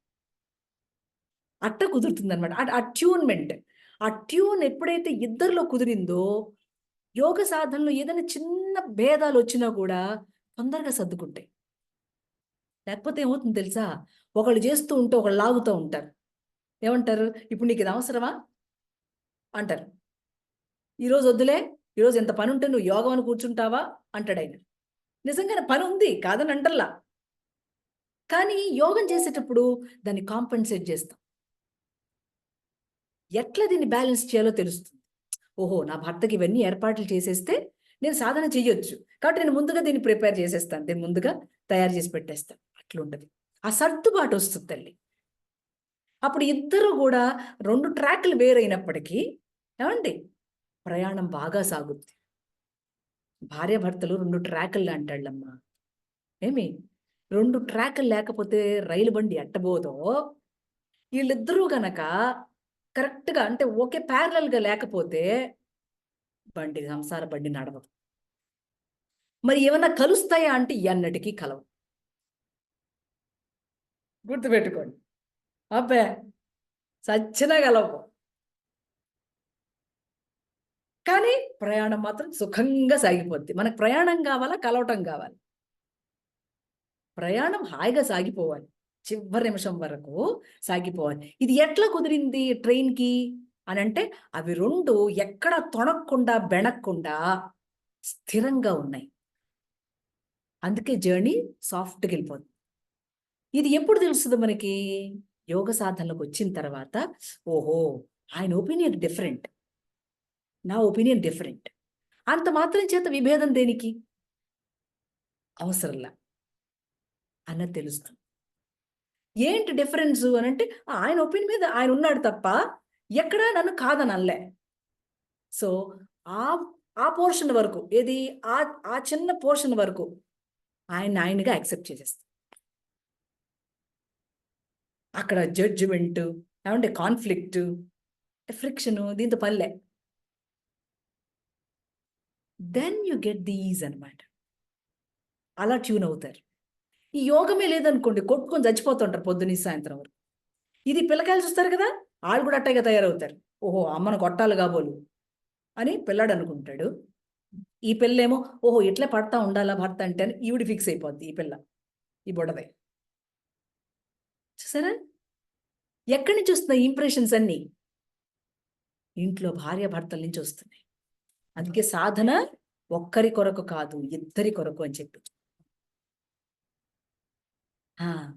అట్ట కుదురుతుంది అనమాట. అట్యూన్మెంట్, ఆ ట్యూన్ ఎప్పుడైతే ఇద్దరిలో కుదిరిందో, యోగ సాధనలో ఏదైనా చిన్న భేదాలు వచ్చినా కూడా తొందరగా సర్దుకుంటాయి. లేకపోతే ఏమవుతుంది తెలుసా, ఒకళ్ళు చేస్తూ ఉంటే ఒకళ్ళు లాగుతూ ఉంటారు. ఏమంటారు, ఇప్పుడు నీకు ఇది అవసరమా అంటారు. ఈరోజు వద్దులే, ఈరోజు ఎంత పని ఉంటే నువ్వు యోగం అని కూర్చుంటావా అంటాడు ఆయన. నిజంగానే పని ఉంది కాదని అంటల్లా, కానీ యోగం చేసేటప్పుడు దాన్ని కాంపెన్సేట్ చేస్తాం. ఎట్లా దీన్ని బ్యాలెన్స్ చేయాలో తెలుస్తుంది. ఓహో నా భర్తకి ఇవన్నీ ఏర్పాట్లు చేసేస్తే నేను సాధన చెయ్యొచ్చు, కాబట్టి నేను ముందుగా దీన్ని ప్రిపేర్ చేసేస్తాను, దీన్ని ముందుగా తయారు చేసి పెట్టేస్తాను. అట్లా ఉంటుంది, ఆ సర్దుబాటు వస్తుంది తల్లి. అప్పుడు ఇద్దరు కూడా 2 ట్రాక్లు వేరైనప్పటికీ ఏమండి ప్రయాణం బాగా సాగుద్ది. భార్యాభర్తలు 2 ట్రాకులు అంటాళ్ళమ్మా. ఏమి 2 ట్రాకులు లేకపోతే రైలు బండి ఎట్టబోదో, వీళ్ళిద్దరూ గనక కరెక్ట్‌గా అంటే ఒకే ప్యారలల్‌గా లేకపోతే సంసార బండి నడవదు. మరి ఏమన్నా కలుస్తాయా అంటే ఎన్నటికీ కలవు. గుర్తుపెట్టుకోండి. అబ్బే! చచ్చినా కలవు. కానీ ప్రయాణం మాత్రం సుఖంగా సాగిపోద్ది. మనకు ప్రయాణం కావాలా? కలవటం కావాలి. ప్రయాణం హాయిగా సాగిపోవాలి. చివరి నిమిషం వరకు సాగిపోవాలి. ఇది ఎట్లా కుదిరింది ట్రైన్‌కి అనంటే, అవి 2 ఎక్కడ తొణక్కుండా, బెణక్కుండా స్థిరంగా ఉన్నాయి. అందుకే జర్నీ సాఫ్ట్‌గా వెళ్ళిపోద్ది. ఇది ఎప్పుడు తెలుస్తది మనకి? యోగ సాధనలోకి వచ్చిన తర్వాత, ఓహో! ఆయన ఒపీనియన్ డిఫరెంట్. నా ఒపీనియన్ డిఫరెంట్. అంత మాత్రం చేత విభేదం దేనికి? అవసరంలా అన్నది తెలుస్తుంది. ఏంటి డిఫరెన్సు అనంటే, ఆయన ఒపీనియన్ మీద ఆయన ఉన్నాడు తప్ప, ఎక్కడా నన్ను కాదననలే. సో, ఆ ఆ పోర్షన్ వరకు ఏది? ఆ చిన్న పోర్షన్ వరకు ఆయనగా యాక్సెప్ట్ చేసేస్తా. అక్కడ జడ్జిమెంటు, ఏమంటే కాన్‌ఫ్లిక్టు, ఫ్రిక్షను దీంతో పనిలే. Then you get the ease అనమాట. అలా ట్యూన్ అవుతారు. ఈ యోగమే లేదనుకోండి, కొట్టుకొని చచ్చిపోతుంటారు పొద్దున్నుంచి సాయంత్రం వరకు. ఇది పిల్లకాయలు చూస్తారు కదా! ఆళ్ళు కూడా అట్టాగే తయారవుతారు. ఓహో! అమ్మను కొట్టాలి కాబోలు అని పిల్లాడు అనుకుంటాడు. ఈ పిల్లేమో ఓహో! ఇట్లే పడతా ఉండాలా భర్త అంటే అని ఈవిడ ఫిక్స్ అయిపోద్ది ఈ పిల్ల. ఈ బుడదే. చూసారా? ఎక్కడి నుంచి వస్తున్నాయి ఇంప్రెషన్స్ అన్నీ? ఇంట్లో భార్యాభర్తల నుంచి వస్తున్నాయి. అందుకే సాధన ఒక్కరి కొరకు కాదు, ఇద్దరి కొరకు అని చెప్పి. ఆ!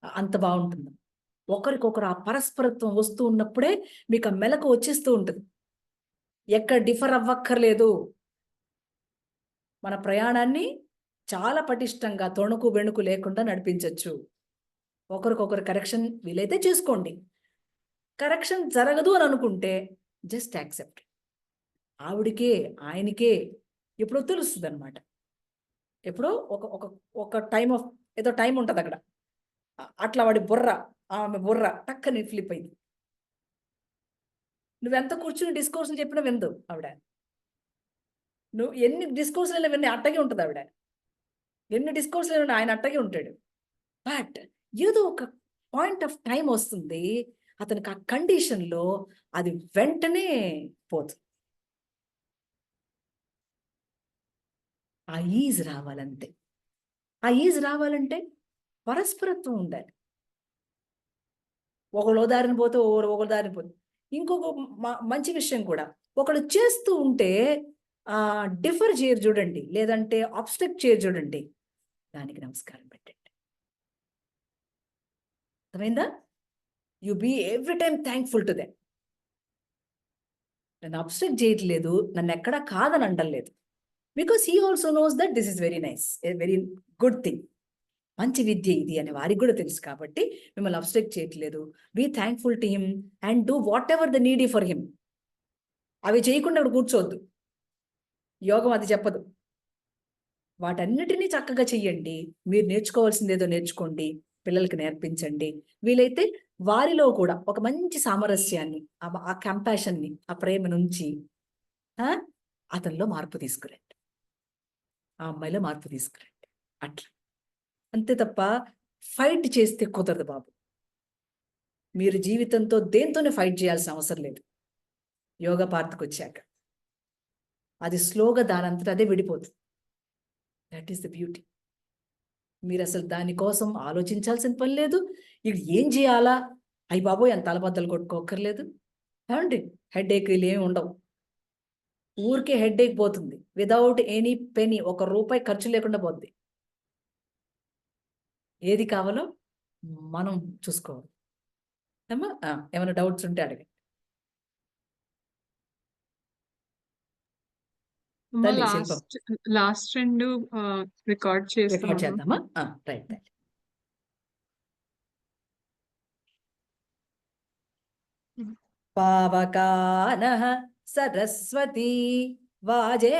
అంత బావుంటుంది. ఒకరికొకరు ఆ పరస్పరత్వం వస్తూ ఉన్నప్పుడే మీకు ఆ మెలకు వచ్చేస్తూ ఉంటది. ఎక్కడ డిఫర్ అవ్వక్కర్లేదు. మన ప్రయాణాన్ని చాలా పటిష్టంగా తొణుకు, బెణుకు లేకుండా నడిపించొచ్చు. ఒకరికొకరు కరెక్షన్ వీలైతే చేసుకోండి. కరెక్షన్ జరగదు అని అనుకుంటే జస్ట్ యాక్సెప్ట్. ఆవిడకే, ఆయనకే ఎప్పుడో తెలుస్తదనమాట. ఎప్పుడో ఒక ఒక ఒక టైమ్ ఆఫ్ ఏదో టైమ్ ఉంటదక్కడ. అట్లా వాడి బుర్ర, ఆమె బుర్ర టక్కని ఫ్లిప్ అయింది. నువ్వెంత కూర్చుని డిస్కోర్స్‌లు చెప్పినా వినదు ఆవిడ. నువ్వు ఎన్ని డిస్కోర్స్‌లైనా విని అట్టగే ఉంటది ఆవిడ. ఎన్ని డిస్కోర్స్‌లైనా ఆయన అట్టగే ఉంటాడు. బట్ ఏదో ఒక పాయింట్ ఆఫ్ టైమ్ వస్తుంది. అతనికి ఆ కండిషన్‌లో అది వెంటనే పోతుంది. ఆ ఈజ్ రావాలంతే. ఆ ఈజ్ రావాలంటే పరస్పరత్వం ఉండాలి. ఒకళ్ళు ఓ దారిన పోతే ఒకళ్ళ దారిన పోతే. ఇంకొక మంచి విషయం కూడా, ఒకళ్ళు చేస్తూ ఉంటే డిఫర్ చేయరు చూడండి, లేదంటే అబ్స్ట్రక్ట్ చేయరు చూడండి, దానికి నమస్కారం పెట్టండి. అర్థమైందా? You be every time thankful to them. నన్ను అబ్స్ట్రక్ట్ చేయట్లేదు, నన్ను ఎక్కడా కాదని అంటలేదు. Because he also knows that this is very nice, a very good thing. మంచి విద్య ఇది అని వారికి కూడా తెలుసు కాబట్టి మిమ్మల్ని అబ్స్ట్రక్ట్ చేయట్లేదు. Be thankful to him and do whatever the needy for him. అవి చేయకుండా అక్కడ కూర్చోవద్దు. యోగం అది చెప్పదు. వాటన్నిటినీ చక్కగా చెయ్యండి. మీరు నేర్చుకోవాల్సింది ఏదో నేర్చుకోండి, పిల్లలకి నేర్పించండి. వీలైతే వారిలో కూడా ఒక మంచి సామరస్యాన్ని, ఆ కంపాషన్ని, ఆ ప్రేమ నుంచి అతనిలో మార్పు తీసుకురండి, ఆ అమ్మాయిలో మార్పు తీసుకురండి. అట్లా అంతే తప్ప ఫైట్ చేస్తే కుదరదు బాబు. మీరు జీవితంతో దేంతోనే ఫైట్ చేయాల్సిన అవసరం లేదు. యోగా పార్ట్కి వచ్చాక అది స్లోగా దానంతట అదే విడిపోతుంది. That is the beauty. మీరు అసలు దానికోసం ఆలోచించాల్సిన పని లేదు. ఇది ఏం చేయాలా, అయ్యి బాబోయ్ అని తలబద్దలు కొట్టుకోక్కర్లేదు. ఏమండి, హెడ్ఏక్ ఏమి ఉండవు. ఊరికే హెడ్ఏక్ పోతుంది విదౌట్ ఎనీ పెనీ. ₹1 ఖర్చు లేకుండా పోద్ది. ఏది కావాలో మనం చూసుకోవాలి. అమ్మా ఏమైనా డౌట్స్ ఉంటే అడగండి. తల్లి శిల్పం లాస్ట్ 2 రికార్డ్ చేద్దామా? రైట్. పావకానః సరస్వతి వాజేభిర్వాజినీవతి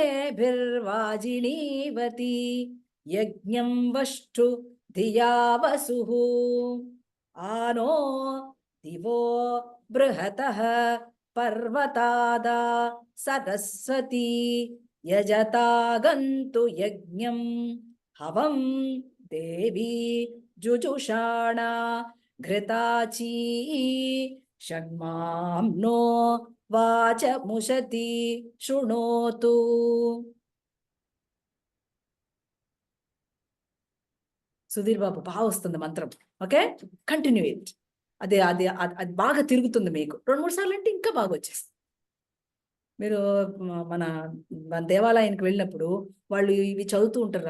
యజ్ఞం వష్టు ధియా వసుః ఆనో దివో బృహతః పర్వతాదా సరస్వతి యజతాగంతు యజ్ఞం హవం దేవి జుజుషాణ ఘృతాచీ షణ్మాంనో వాచముషతి శృణోతు. సుధీర్ బాబు బాగా వస్తుంది మంత్రం. Okay, continue it. అది అది అది బాగా తిరుగుతుంది మీకు. 2-3 సార్లు అంటే ఇంకా బాగా వచ్చేస్తుంది. మీరు మన దేవాలయానికి వెళ్ళినప్పుడు వాళ్ళు ఇవి చదువుతూ ఉంటారు.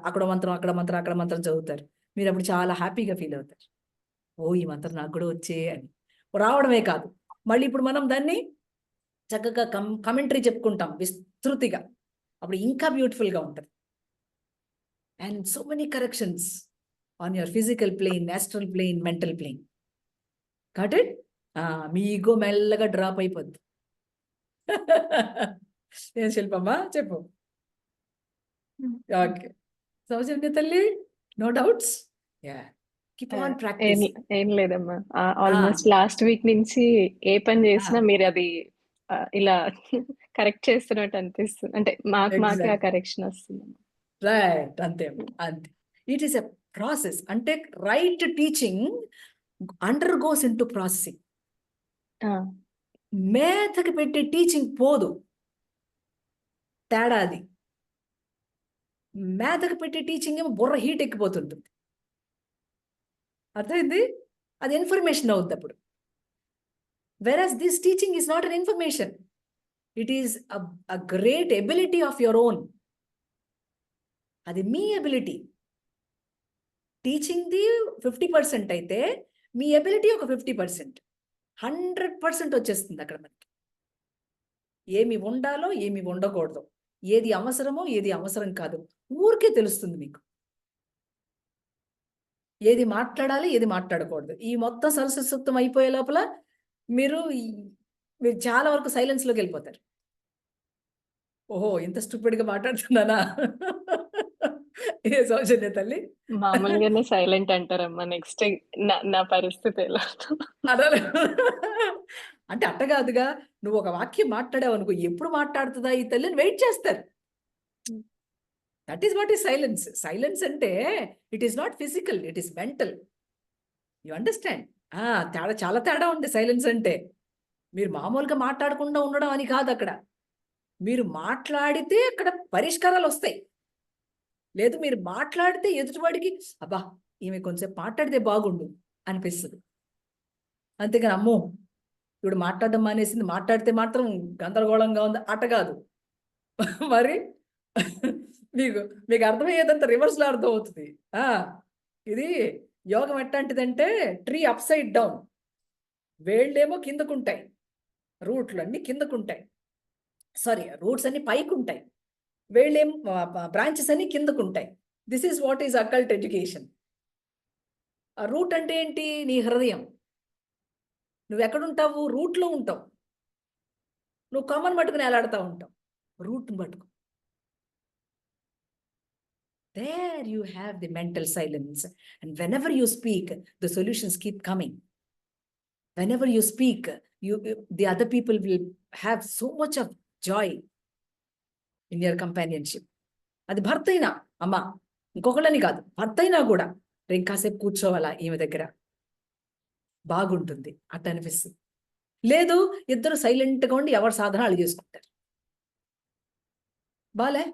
అక్కడ మంత్రం అక్కడ మంత్రం చదువుతారు. మీరు అప్పుడు చాలా హ్యాపీగా ఫీల్ అవుతారు. ఓ, ఈ మంత్రం నాకు కూడా వచ్చే అని రావడమే కాదు, మళ్ళీ ఇప్పుడు మనం దాన్ని చక్కగా కమెంటరీ చెప్పుకుంటాం విస్తృతిగా. అప్పుడు ఇంకా బ్యూటిఫుల్గా ఉంటుంది. And so many corrections on your physical plane, astral plane, mental plane. కాబట్టి మీ ఈగో మెల్లగా డ్రాప్ అయిపోద్ది. ఏం శిల్పమ్మా చెప్పు. ఓకే సౌజన్య తల్లి, no doubts. Keep on practice. ఏం లేదమ్మా, ఆల్మోస్ట్ లాస్ట్ వీక్ నుంచి ఏ పని చేసినా మీరు అది ఇలా కరెక్ట్ చేస్తున్నట్టు అనిపిస్తుంది. అంటే మాకే ఆ కరెక్షన్ వస్తుంది. రైట్, అంతే అంతే. It is a process. అంటే right teaching undergoes into processing. మేతకి పెట్టే టీచింగ్ పోదు, తేడా అది. మేతకి పెట్టే టీచింగ్ ఏమో బుర్ర హీట్ ఎక్కిపోతుంటుంది. అర్థమైంది? అది ఇన్ఫర్మేషన్ అవుద్ది అప్పుడు. Versus this teaching is not an information, it is a great ability of your own. అది మీ ఎబిలిటీ. టీచింగ్ది 50% అయితే మీ ఎబిలిటీ ఒక 50%, 100% వచ్చేస్తుంది అక్కడ మనకి. ఏమి ఉండాలో ఏమి ఉండకూడదు, ఏది అవసరమో ఏది అవసరం కాదు ఊరికే తెలుస్తుంది మీకు. ఏది మాట్లాడాలి ఏది మాట్లాడకూడదు. ఈ మొత్తం సరస్వతం అయిపోయే లోపల మీరు చాలా వరకు సైలెన్స్లోకి వెళ్ళిపోతారు. ఓహో, ఇంత స్టూపిడ్గా మాట్లాడుతున్నానా? ఏ సౌజన్య తల్లి మామూలుగానే సైలెంట్ అంటారమ్మా. నెక్స్ట్ నా పరిస్థితి ఎలా? అంటే అట్టగాదుగా, నువ్వు ఒక వాక్యం మాట్లాడావు అనుకో, ఎప్పుడు మాట్లాడుతుందా ఈ తల్లిని వెయిట్ చేస్తారు. That is what is silence. Silence అంటే it is not physical, it is mental. You understand? తేడా, చాలా తేడా ఉంది సైలెన్స్ అంటే. మీరు మామూలుగా మాట్లాడకుండా ఉండడం అని కాదు. అక్కడ మీరు మాట్లాడితే అక్కడ పరిష్కారాలు వస్తాయి. లేదు, మీరు మాట్లాడితే ఎదుటివాడికి అబ్బా ఈమె కొంచెం మాట్లాడితే బాగుండు అనిపిస్తుంది. అంతేగాని అమ్మో ఇప్పుడు మాట్లాడడం మానేసింది, మాట్లాడితే మాత్రం గందరగోళంగా ఉంది అట కాదు. మరి మీకు అర్థమయ్యేదంతా రివర్స్లో అర్థం అవుతుంది. ఇది యోగం ఎట్లాంటిదంటే ట్రీ అప్ సైడ్ డౌన్. వేళ్ళేమో కిందకుంటాయి, రూట్లు అన్ని కిందకుంటాయి. సారీ, రూట్స్ అన్ని పైకి ఉంటాయి, వేళ్ళేమో బ్రాంచెస్ అన్ని కిందకుంటాయి. This is what is occult education. ఆ రూట్ అంటే ఏంటి? నీ హృదయం. నువ్వు ఎక్కడుంటావు? రూట్లో ఉంటావు. నువ్వు కొమ్మను పట్టుకుని ఎలాడుతూ ఉంటావు, రూట్ని పట్టుకు. There you have the mental silence, and whenever you speak, the solutions keep coming. Whenever you speak, the other people will have so much of joy in your companionship. అది భర్త అయినా, అమ్మ ఇంకొకళ్ళని కాదు, భర్త అయినా కూడా ఇంకాసేపు కూర్చోవాలా ఈమె దగ్గర, బాగుంటుంది అట్ట అనిపిస్తుంది. లేదు, ఇద్దరు సైలెంట్గా ఉండి ఎవరి సాధన వాళ్ళు చేసుకుంటారు. బాలే,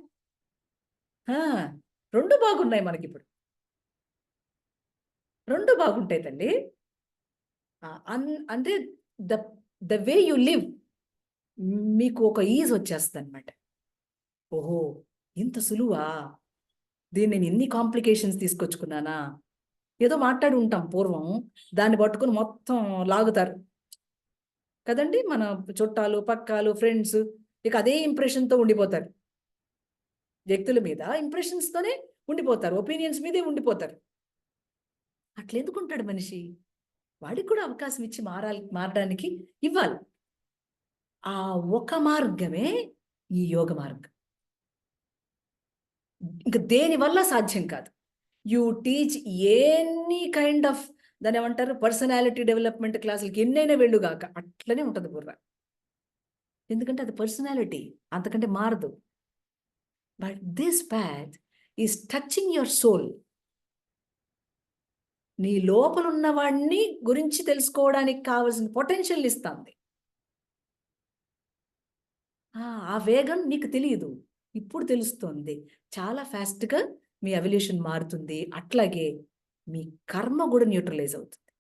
రెండు బాగున్నాయి మనకి ఇప్పుడు. రెండు బాగుంటాయి తల్లి. అంటే ద వే యు లివ్, మీకు ఒక ఈజ్ వచ్చేస్తుంది అనమాట. ఓహో, ఇంత సులువా, దీన్ని నేను ఎన్ని కాంప్లికేషన్స్ తీసుకొచ్చుకున్నానా. ఏదో మాట్లాడి ఉంటాం పూర్వం, దాన్ని పట్టుకుని మొత్తం లాగుతారు కదండి మన చుట్టాలు, పక్కాలు, ఫ్రెండ్స్. ఇక అదే ఇంప్రెషన్తో ఉండిపోతారు. వ్యక్తుల మీద ఇంప్రెషన్స్తోనే ఉండిపోతారు, ఒపీనియన్స్ మీదే ఉండిపోతారు. అట్లెందుకుంటాడు మనిషి? వాడికి కూడా అవకాశం ఇచ్చి మారడానికి ఇవ్వాలి. ఆ ఒక మార్గమే ఈ యోగ మార్గం. ఇంకా దేని వల్ల సాధ్యం కాదు. You teach any kind of దాని ఏమంటారు పర్సనాలిటీ డెవలప్మెంట్ క్లాసులకి ఎన్నైనా వెళ్ళుగాక అట్లనే ఉంటుంది బుర్ర. ఎందుకంటే అది పర్సనాలిటీ, అంతకంటే మారదు. But this path is touching your soul. నీ లోపల ఉన్న వాడిని గురించి తెలుసుకోవడానికి కావాల్సిన పొటెన్షియల్ ఇస్తుంది. ఆ వేగం నీకు తెలియదు, ఇప్పుడు తెలుస్తుంది. చాలా ఫాస్ట్గా మీ ఎవల్యూషన్ మారుతుంది. అట్లాగే మీ కర్మ కూడా న్యూట్రలైజ్ అవుతుంది.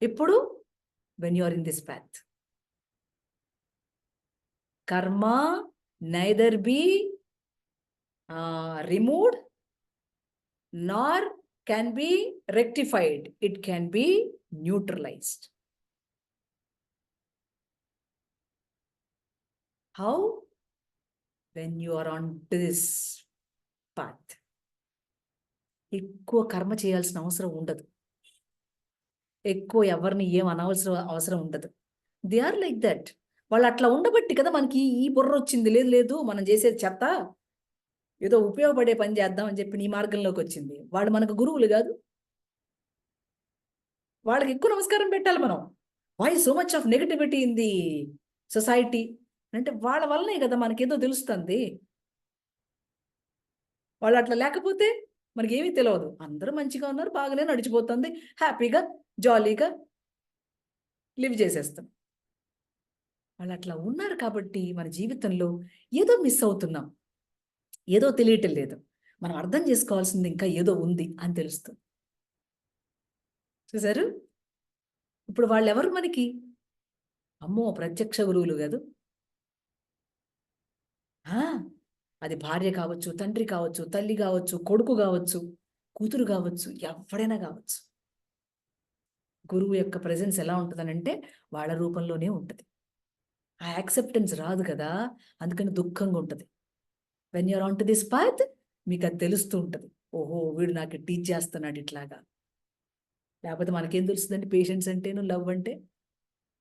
ఇప్పుడు when you are in this path, karma neither be removed nor can be rectified. It can be neutralized. How? When you are on this path. ఎక్కువ కర్మ చేయాల్సిన అవసరం ఉండదు, ఎక్కువ ఎవరిని ఏం అవసరం ఉండదు. They are like that. వాళ్ళు అట్లా ఉండబట్టి కదా మనకి ఈ బుర్ర వచ్చింది. లేదు మనం చేసేది చెత్త, ఏదో ఉపయోగపడే పని చేద్దామని చెప్పి నీ మార్గంలోకి వచ్చింది. వాళ్ళు మనకు గురువులు కాదు, వాళ్ళకి ఎక్కువ నమస్కారం పెట్టాలి మనం. Why so much of negativity in the society అంటే వాళ్ళ వల్లనే కదా మనకేదో తెలుస్తుంది. వాళ్ళు అట్లా లేకపోతే మనకి ఏమీ తెలియదు. అందరూ మంచిగా ఉన్నారు, బాగానే నడిచిపోతుంది, హ్యాపీగా జాలీగా లివ్ చేసేస్తాం. వాళ్ళు అట్లా ఉన్నారు కాబట్టి మన జీవితంలో ఏదో మిస్ అవుతున్నాం, ఏదో తెలియటం లేదు. మనం అర్థం చేసుకోవాల్సింది ఇంకా ఏదో ఉంది అని తెలుస్తుంది. చూసారు? ఇప్పుడు వాళ్ళు ఎవరు మనకి? అమ్మో, ప్రత్యక్ష గురువులు కాదు. అది భార్య కావచ్చు, తండ్రి కావచ్చు, తల్లి కావచ్చు, కొడుకు కావచ్చు, కూతురు కావచ్చు, ఎవడైనా కావచ్చు. గురువు యొక్క ప్రెజెన్స్ ఎలా ఉంటుందనంటే వాళ్ళ రూపంలోనే ఉంటుంది. ఆ యాక్సెప్టెన్స్ రాదు కదా, అందుకని దుఃఖంగా ఉంటుంది. When you're on to this path మీకు అది తెలుస్తూ ఉంటుంది. ఓహో, వీడు నాకు టీచ్ చేస్తున్నాడు ఇట్లాగా. లేకపోతే మనకేం తెలుస్తుందండి? పేషెన్స్ అంటేను, లవ్ అంటే.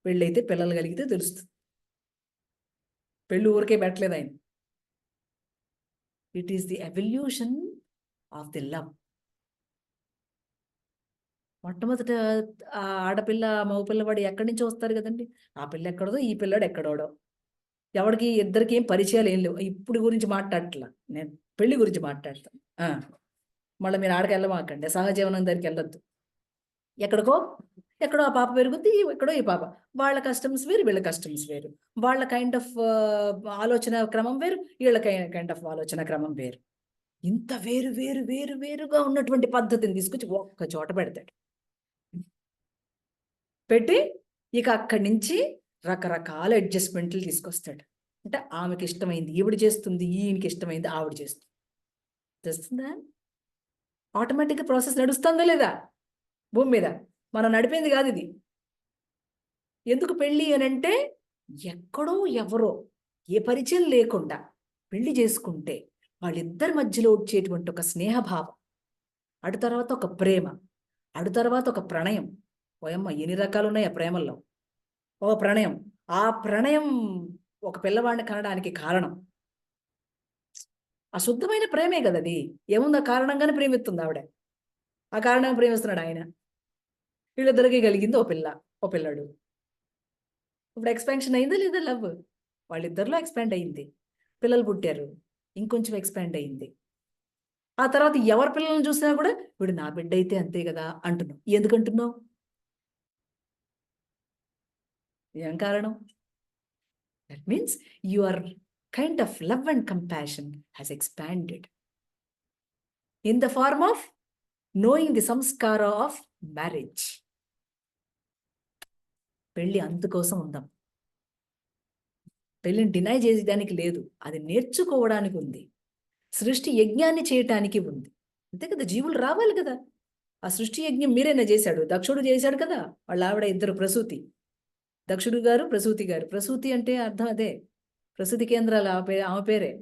పెళ్ళైతే పిల్లలు కలిగితే తెలుస్తుంది. పెళ్ళి ఊరికే పెట్టలేదు ఆయన. It is the evolution of the love. మొట్టమొదట ఆ ఆడపిల్ల మగపిల్లవాడు ఎక్కడి నుంచి వస్తారు కదండి. ఆ పిల్ల ఎక్కడదో, ఈ పిల్లాడు ఎక్కడోడో. ఎవరికి ఇద్దరికి ఏం పరిచయాలు ఏం లేవు. ఇప్పుడు గురించి మాట్లాడట్లా, నేను పెళ్లి గురించి మాట్లాడతాను. మళ్ళీ మీరు ఆడకి వెళ్ళమాకండి, సహజీవనం దగ్గరికి వెళ్ళొద్దు. ఎక్కడో ఆ పాప పెరుగుద్ది, ఎక్కడో ఈ పాప. వాళ్ళ కస్టమ్స్ వేరు, వీళ్ళ కస్టమ్స్ వేరు. వాళ్ళ కైండ్ ఆఫ్ ఆలోచన క్రమం వేరు, వీళ్ళ కైండ్ ఆఫ్ ఆలోచన క్రమం వేరు. ఇంత వేరు వేరు వేరు వేరుగా ఉన్నటువంటి పద్ధతిని తీసుకొచ్చి ఒక్క చోట పెడతాడు. పెట్టి ఇక అక్కడి నుంచి రకరకాల అడ్జస్ట్మెంట్లు తీసుకొస్తాడు. అంటే ఆమెకి ఇష్టమైంది ఈవిడ చేస్తుంది, ఈయనకి ఇష్టమైంది ఆవిడ చేస్తుంది. చేస్తుందా? ఆటోమేటిక్గా ప్రాసెస్ నడుస్తుందా లేదా భూమి మీద? మనం నడిపేది కాదు ఇది. ఎందుకు పెళ్ళి అని అంటే, ఎక్కడో ఎవరో ఏ పరిచయం లేకుండా పెళ్లి చేసుకుంటే వాళ్ళిద్దరి మధ్యలో వచ్చేటువంటి ఒక స్నేహభావం, అటు తర్వాత ఒక ప్రేమ, అటు తర్వాత ఒక ప్రణయం. ఓయమ్మ, ఎన్ని రకాలు ఉన్నాయి ఆ ప్రేమల్లో. ఒక ప్రణయం, ఆ ప్రణయం ఒక పిల్లవాడిని కనడానికి కారణం అశుద్ధమైన ప్రేమే కదా అది. ఏముంది, ఆ కారణంగానే ప్రేమిస్తుంది ఆవిడ, ఆ కారణంగా ప్రేమిస్తున్నాడు ఆయన. వీళ్ళిద్దరికి కలిగింది ఓ పిల్లాడు. ఇప్పుడు ఎక్స్పాన్షన్ అయిందా లేదా లవ్? వాళ్ళిద్దరిలో ఎక్స్పాండ్ అయింది, పిల్లలు పుట్టారు, ఇంకొంచెం ఎక్స్పాండ్ అయింది. ఆ తర్వాత ఎవరి పిల్లలను చూసినా కూడా వీడు నా బిడ్డ అయితే అంతే కదా అంటున్నావు. ఎందుకంటున్నావు? ఏం కారణం? That means your kind of love and compassion has expanded in the form of knowing the samskara of marriage. పెళ్ళి అందుకోసం ఉందాం. పెళ్ళిని డినై చేసేదానికి లేదు, అది నేర్చుకోవడానికి ఉంది. సృష్టి యజ్ఞాన్ని చేయటానికి ఉంది, అంతే కదా. జీవులు రావాలి కదా. ఆ సృష్టి యజ్ఞం మీరైనా చేశాడు, దక్షుడు చేశాడు కదా. వాళ్ళ ఆవిడ ఇద్దరు ప్రసూతి, దక్షుడు గారు, ప్రసూతి గారు. ప్రసూతి అంటే అర్థం అదే, ప్రసూతి కేంద్రాలు ఆమె పేరే.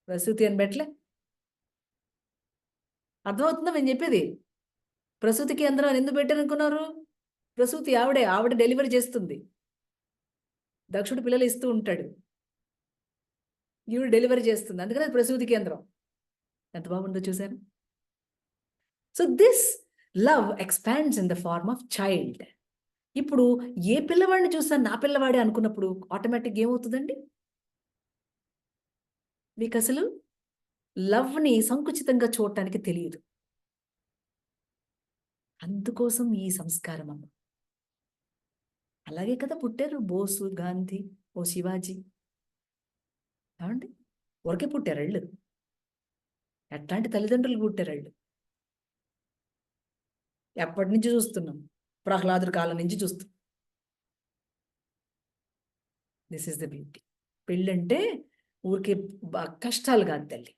ప్రసూతి అని పెట్టలే, అర్థమవుతుందా నేను చెప్పేది? ప్రసూతి కేంద్రం అని ఎందుకు పెట్టారనుకున్నారు? ప్రసూతి ఆవిడ డెలివరీ చేస్తుంది, దక్షుడు పిల్లలు ఇస్తూ ఉంటాడు. ఈవిడ డెలివరీ చేస్తుంది, అందుకని అది ప్రసూతి కేంద్రం. ఎంత బాగుందో చూసారు. So this love expands in the form of child. ఇప్పుడు ఏ పిల్లవాడిని చూసినా నా పిల్లవాడే అనుకున్నప్పుడు ఆటోమేటిక్గా ఏమవుతుందండి, మీకు అసలు లవ్ని సంకుచితంగా చూడటానికి తెలియదు. అందుకోసం ఈ సంస్కారం అమ్మ. అలాగే కదా పుట్టారు బోసు, గాంధీ, ఓ శివాజీ. ఏమండి, ఊరికే పుట్టారు వాళ్ళు. ఎట్లాంటి తల్లిదండ్రులు పుట్టారు వాళ్ళు. ఎప్పటి నుంచి చూస్తున్నాం, ప్రహ్లాదుడి కాలం నుంచి చూస్తున్నాం. This is the beauty. పెళ్ళంటే ఊరికే కష్టాలు కాదు తల్లి.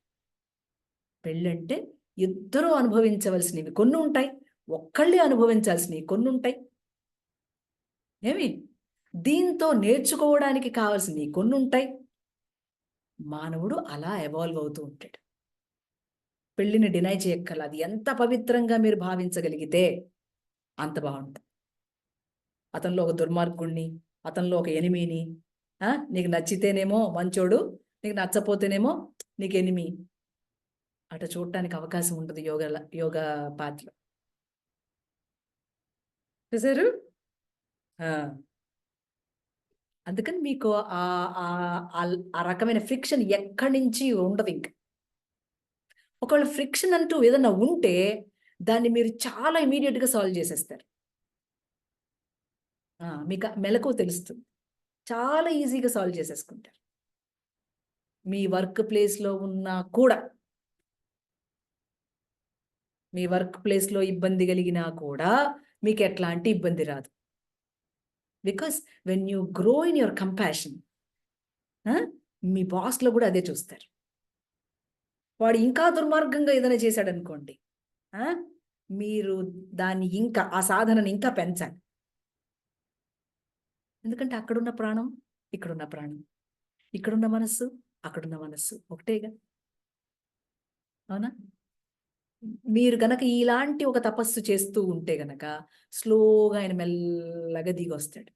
పెళ్ళంటే ఇద్దరూ అనుభవించవలసినవి కొన్ని ఉంటాయి, ఒక్కళ్ళే అనుభవించాల్సినవి కొన్ని ఉంటాయి. ఏమి దీంతో నేర్చుకోవడానికి కావాల్సినవి కొన్ని ఉంటాయి. మానవుడు అలా ఎవాల్వ్ అవుతూ ఉంటాడు. పెళ్ళిని డినై చేయక్కర్ల. అది ఎంత పవిత్రంగా మీరు భావించగలిగితే అంత బాగుంటుంది. అతనిలో ఒక దుర్మార్గుణ్ణి, అతనిలో ఒక ఎనిమిని, నీకు నచ్చితేనేమో మంచోడు, నీకు నచ్చపోతేనేమో నీకు ఎనిమి, అట చూడటానికి అవకాశం ఉంటుంది యోగా పాత్రలో. చూసారు? అందుకని మీకు ఆ రకమైన ఫ్రిక్షన్ ఎక్కడి నుంచి ఉండదు. ఇంకా ఒకవేళ ఫ్రిక్షన్ అంటూ ఏదన్నా ఉంటే దాన్ని మీరు చాలా ఇమీడియట్గా సాల్వ్ చేసేస్తారు. మీకు మెలకువ తెలుస్తుంది, చాలా ఈజీగా సాల్వ్ చేసేసుకుంటారు. మీ వర్క్ ప్లేస్లో ఉన్నా కూడా, మీ వర్క్ ప్లేస్లో ఇబ్బంది కలిగినా కూడా మీకు ఎట్లాంటి ఇబ్బంది రాదు. Because when you grow in your compassion, మీ బాస్లో కూడా అదే చూస్తారు. వాడు ఇంకా దుర్మార్గంగా ఏదైనా చేశాడు అనుకోండి, మీరు దాన్ని ఇంకా ఆ సాధనని ఇంకా పెంచాలి. ఎందుకంటే అక్కడున్న ప్రాణం, ఇక్కడున్న ప్రాణం, ఇక్కడున్న మనస్సు, అక్కడున్న మనస్సు ఒకటేగా. అవునా? మీరు గనక ఇలాంటి ఒక తపస్సు చేస్తూ ఉంటే గనక స్లోగా ఆయన మెల్లగా దిగొస్తాడు.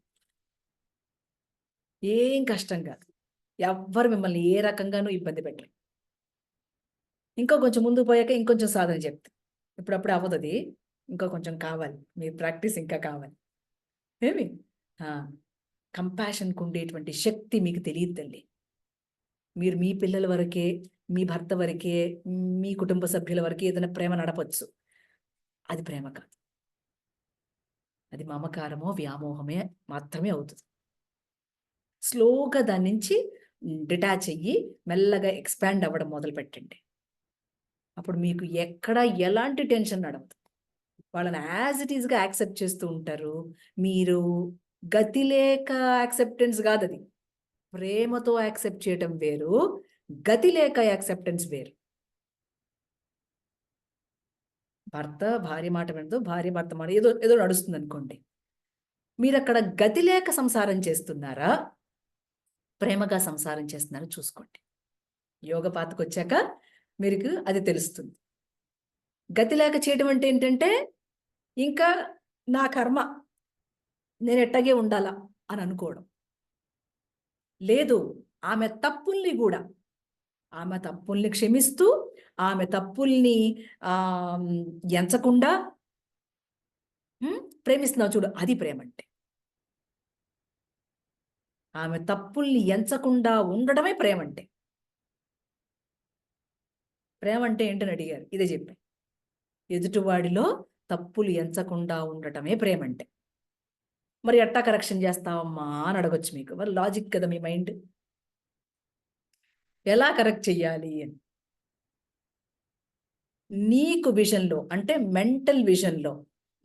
ఏం కష్టం కాదు. ఎవ్వరు మిమ్మల్ని ఏ రకంగానూ ఇబ్బంది పెట్టరు. ఇంకా కొంచెం ముందుకు పోయాక ఇంకొంచెం సాధన చెప్తా. ఇప్పుడప్పుడు అవ్వదు అది, ఇంకా కొంచెం కావాలి, మీ ప్రాక్టీస్ ఇంకా కావాలి. ఏమి కంపాషన్కు ఉండేటువంటి శక్తి మీకు తెలియదు తల్లి. మీరు మీ పిల్లల వరకే, మీ భర్త వరకే, మీ కుటుంబ సభ్యుల వరకే ఏదైనా ప్రేమ నడపచ్చు. అది ప్రేమ కాదు, అది మమకారమో వ్యామోహమే మాత్రమే అవుతుంది. స్లోగా దాని నుంచి డిటాచ్ అయ్యి మెల్లగా ఎక్స్పాండ్ అవ్వడం మొదలు పెట్టండి. అప్పుడు మీకు ఎక్కడ ఎలాంటి టెన్షన్ నడవదు. వాళ్ళని యాజ్ ఇట్ ఈస్గా యాక్సెప్ట్ చేస్తూ ఉంటారు. మీరు గతి లేక యాక్సెప్టెన్స్ కాదు, అది ప్రేమతో యాక్సెప్ట్ చేయటం వేరు, గతి లేక యాక్సెప్టెన్స్ వేరు. భర్త భార్య మాట వినదు, భార్య భర్త మాట ఏదో ఏదో నడుస్తుంది అనుకోండి, మీరు అక్కడ గతి లేక సంసారం చేస్తున్నారా, ప్రేమగా సంసారం చేస్తున్నారా చూసుకోండి. యోగ పాతకు వచ్చాక మీకు అది తెలుస్తుంది. గతి లేక చేయడం అంటే ఏంటంటే ఇంకా నా కర్మ, నేను ఎట్టగే ఉండాలా అని అనుకోవడం లేదు. ఆమె తప్పుల్ని కూడా, ఆమె తప్పుల్ని క్షమిస్తూ, ఆమె తప్పుల్ని ఎంచకుండా ప్రేమిస్తున్నావు చూడు, అది ప్రేమ అంటే. ఆమె తప్పుల్ని ఎంచకుండా ఉండడమే ప్రేమ అంటే. ప్రేమ అంటే ఏంటని అడిగారు, ఇదే చెప్పాను. ఎదుటివాడిలో తప్పులు ఎంచకుండా ఉండటమే ప్రేమ అంటే. మరి ఎట్టా కరెక్షన్ చేస్తావమ్మా అని అడగొచ్చు మీకు. మరి లాజిక్ కదా మీ మైండ్, ఎలా కరెక్ట్ చెయ్యాలి అని. నీకు విజన్లో అంటే మెంటల్ విజన్లో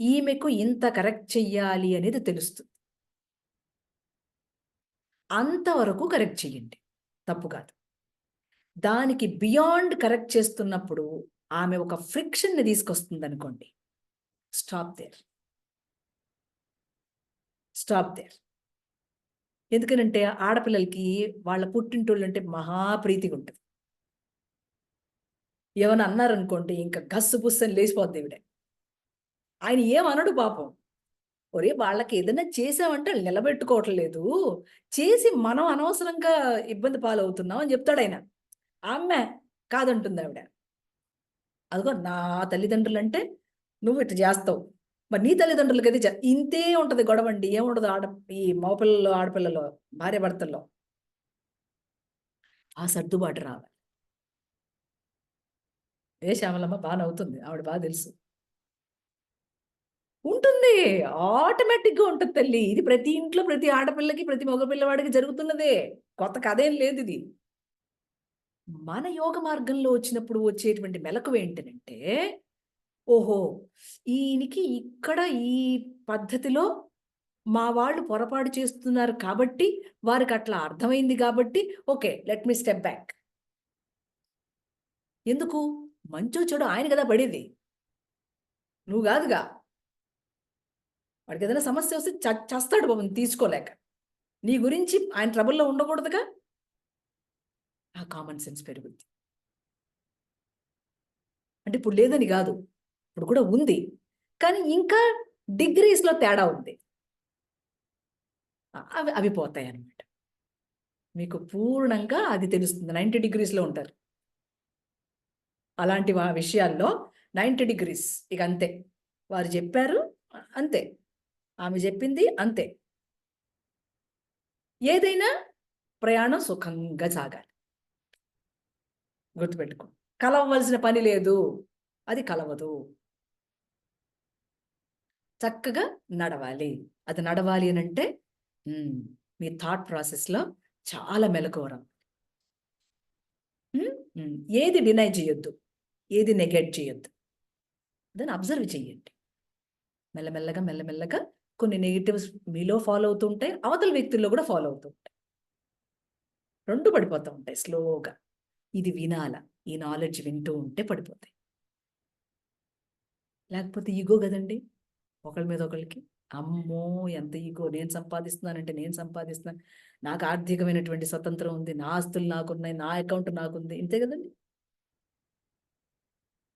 ఈమెకు ఇంత కరెక్ట్ చెయ్యాలి అనేది తెలుస్తుంది. అంతవరకు కరెక్ట్ చెయ్యండి, తప్పు కాదు. దానికి బియాండ్ కరెక్ట్ చేస్తున్నప్పుడు ఆమె ఒక ఫ్రిక్షన్ని తీసుకొస్తుంది అనుకోండి, స్టాప్ దేర్, స్టాప్ దేర్. ఎందుకనంటే ఆడపిల్లలకి వాళ్ళ పుట్టింటోళ్ళు అంటే మహాప్రీతిగా ఉంటుంది. ఏమన్నా అన్నారనుకోండి ఇంకా గస్సు పుస్సని లేచిపోద్ది ఈవిడే. ఆయన ఏమనడు పాపం, ఒరే వాళ్ళకి ఏదైనా చేసామంటే వాళ్ళు నిలబెట్టుకోవట్లేదు, చేసి మనం అనవసరంగా ఇబ్బంది పాలవుతున్నాం అని చెప్తాడు ఆయన. ఆమె కాదంటుంది ఆవిడ. అదిగో నా తల్లిదండ్రులు అంటే నువ్వు ఇట్లా చేస్తావు, మరి నీ తల్లిదండ్రులకి అది ఇంతే ఉంటది గొడవండి. ఏముండదు ఈ మగపిల్లలు ఆడపిల్లలో భార్య భర్తల్లో. ఆ సర్దుబాటు రావాలి. ఏ శ్యామలమ్మ బాగా నవ్వుతుంది, ఆవిడ బాగా తెలుసు. ఉంటుంది, ఆటోమేటిక్గా ఉంటుంది తల్లి. ఇది ప్రతి ఇంట్లో ప్రతి ఆడపిల్లకి ప్రతి మగపిల్లవాడికి జరుగుతున్నదే, కొత్త కథేం లేదు ఇది. మన యోగ మార్గంలో వచ్చినప్పుడు వచ్చేటువంటి మెలకువ ఏంటంటే, ఓహో ఈయనకి ఇక్కడ ఈ పద్ధతిలో మా వాళ్ళు పొరపాటు చేస్తున్నారు కాబట్టి, వారికి అట్లా అర్థమైంది కాబట్టి, okay let me step back. ఎందుకు? మంచో చెడు ఆయన కదా పడేది, నువ్వు కాదుగా. వాడికి ఏదైనా సమస్య వస్తే చస్తాడు బాబు తీసుకోలేక. నీ గురించి ఆయన ట్రబుల్లో ఉండకూడదుగా. ఆ కామన్ సెన్స్ పెరుగుద్ది. అంటే ఇప్పుడు లేదని కాదు, ఇప్పుడు కూడా ఉంది, కానీ ఇంకా డిగ్రీస్లో తేడా ఉంది. అవి పోతాయి అన్నమాట. మీకు పూర్ణంగా అది తెలుస్తుంది. 90 degreesలో ఉంటారు అలాంటి విషయాల్లో. 90 degrees ఇక అంతే. వారు చెప్పారు అంతే, ఆమె చెప్పింది అంతే. ఏదైనా ప్రయాణం సుఖంగా సాగాలి, గుర్తుపెట్టుకో. కలవవలసిన పని లేదు, అది కలవదు. చక్కగా నడవాలి. అది నడవాలి అని అంటే మీ థాట్ ప్రాసెస్లో చాలా మెలకువరం. ఏది డినై చేయొద్దు, ఏది నెగెట్ చేయొద్దు, దాన్ని అబ్జర్వ్ చేయండి. మెల్లమెల్లగా మెల్లమెల్లగా కొన్ని నెగిటివ్స్ మీలో ఫాలో అవుతూ ఉంటాయి, అవతల వ్యక్తుల్లో కూడా ఫాలో అవుతూ ఉంటాయి. రెండు పడిపోతూ ఉంటాయి స్లోగా. ఇది వినాల, ఈ నాలెడ్జ్ వింటూ ఉంటే పడిపోతాయి. లేకపోతే ఈగో కదండి, ఒకళ్ళ మీద ఒకళ్ళకి. అమ్మో ఎంత ఈగో, నేను సంపాదిస్తున్నానంటే నేను సంపాదిస్తున్నాను, నాకు ఆర్థికమైనటువంటి స్వతంత్రం ఉంది, నా ఆస్తులు నాకున్నాయి, నా అకౌంట్ నాకుంది, ఇంతే కదండి.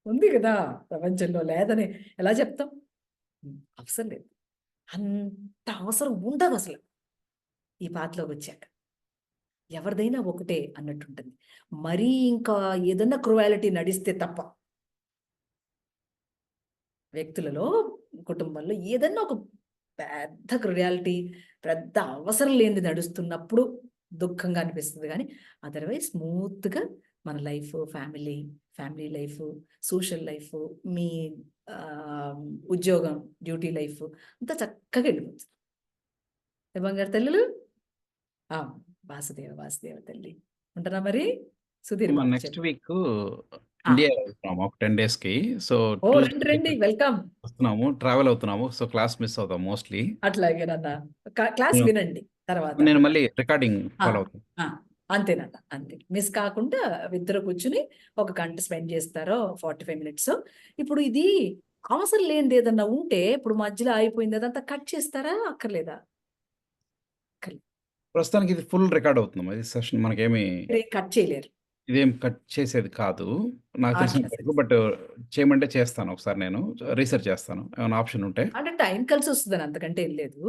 ఉంది కదా ప్రపంచంలో, లేదని ఎలా చెప్తాం? అవసరం లేదు, అంత అవసరం ఉండదు అసలు. ఈ పాటలోకి వచ్చాక ఎవరిదైనా ఒకటే అన్నట్టుంటుంది. మరీ ఇంకా ఏదన్నా క్రువాలిటీ నడిస్తే తప్ప, వ్యక్తులలో కుటుంబంలో ఏదన్నా ఒక పెద్ద క్రువాలిటీ, పెద్ద అవసరం లేనిది నడుస్తున్నప్పుడు దుఃఖంగా అనిపిస్తుంది. కానీ అదర్వైజ్ స్మూత్గా మన life, family life, social life, మీ ఉద్యోగం, డ్యూటీ లైఫ్ అంతా చక్కగా వెళ్ళిపోతుంది. బంగారు తల్లులు, వాసుదేవ తల్లి ఉంటారా మరి? సుధీర్ నెక్స్ట్ వీక్ ఇండియా వెళ్తున్నాము ఒక 10 days కి. సో రండి, వెల్కమ్. వస్తున్నాము, ట్రావెల్ అవుతున్నాము. సో క్లాస్ మిస్ అవుతాం మోస్ట్లీ. అట్లాగేనన్నా, క్లాస్ వినండి తర్వాత. నేను మళ్ళీ రికార్డింగ్ ఫాలో అవుతాను. అంతేనన్న, అంతే. మిస్ కాకుండా ఇద్దరు కూర్చుని ఒక గంట స్పెండ్ చేస్తారో 45 minutes. ఇప్పుడు ఇది అవసరం లేనిది ఏదన్నా ఉంటే, ఇప్పుడు మధ్యలో అయిపోయింది అదంతా కట్ చేస్తారా అక్కర్లేదా? ప్రస్తుతానికి ఇది ఫుల్ రికార్డ్ అవుతుంది. ఇది సెషన్ మనకేమి కట్ చేయలేరు, ఇదేం కట్ చేసేది కాదు నాకు తెలిసిన వరకు. బట్ చేయమంటే చేస్తాను, ఒకసారి నేను రీసెర్చ్ చేస్తాను ఏమైనా ఆప్షన్ ఉంటే. అంటే టైం కలిసి వస్తుందని, అంతకంటే ఏం లేదు.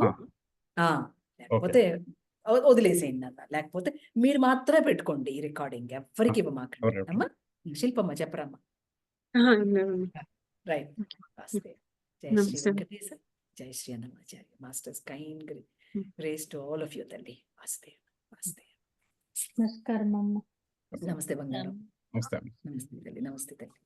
లేకపోతే వదిలేసేయండి అన్న. లేకపోతే మీరు మాత్రమే పెట్టుకోండి ఈ రికార్డింగ్, ఎవరికి ఇవ్వమాకండి. అమ్మా శిల్పమ్మ చెప్పరమ్మా. రైట్. జై శ్రీ వెంకటేశ, జై Shri Annamacharya masters kind grace to all of you తల్లి. వాసుదేవ. నమస్కారం అమ్మ. నమస్తే బంగారం. నమస్తే నమస్తే తల్లి. నమస్తే తల్లి.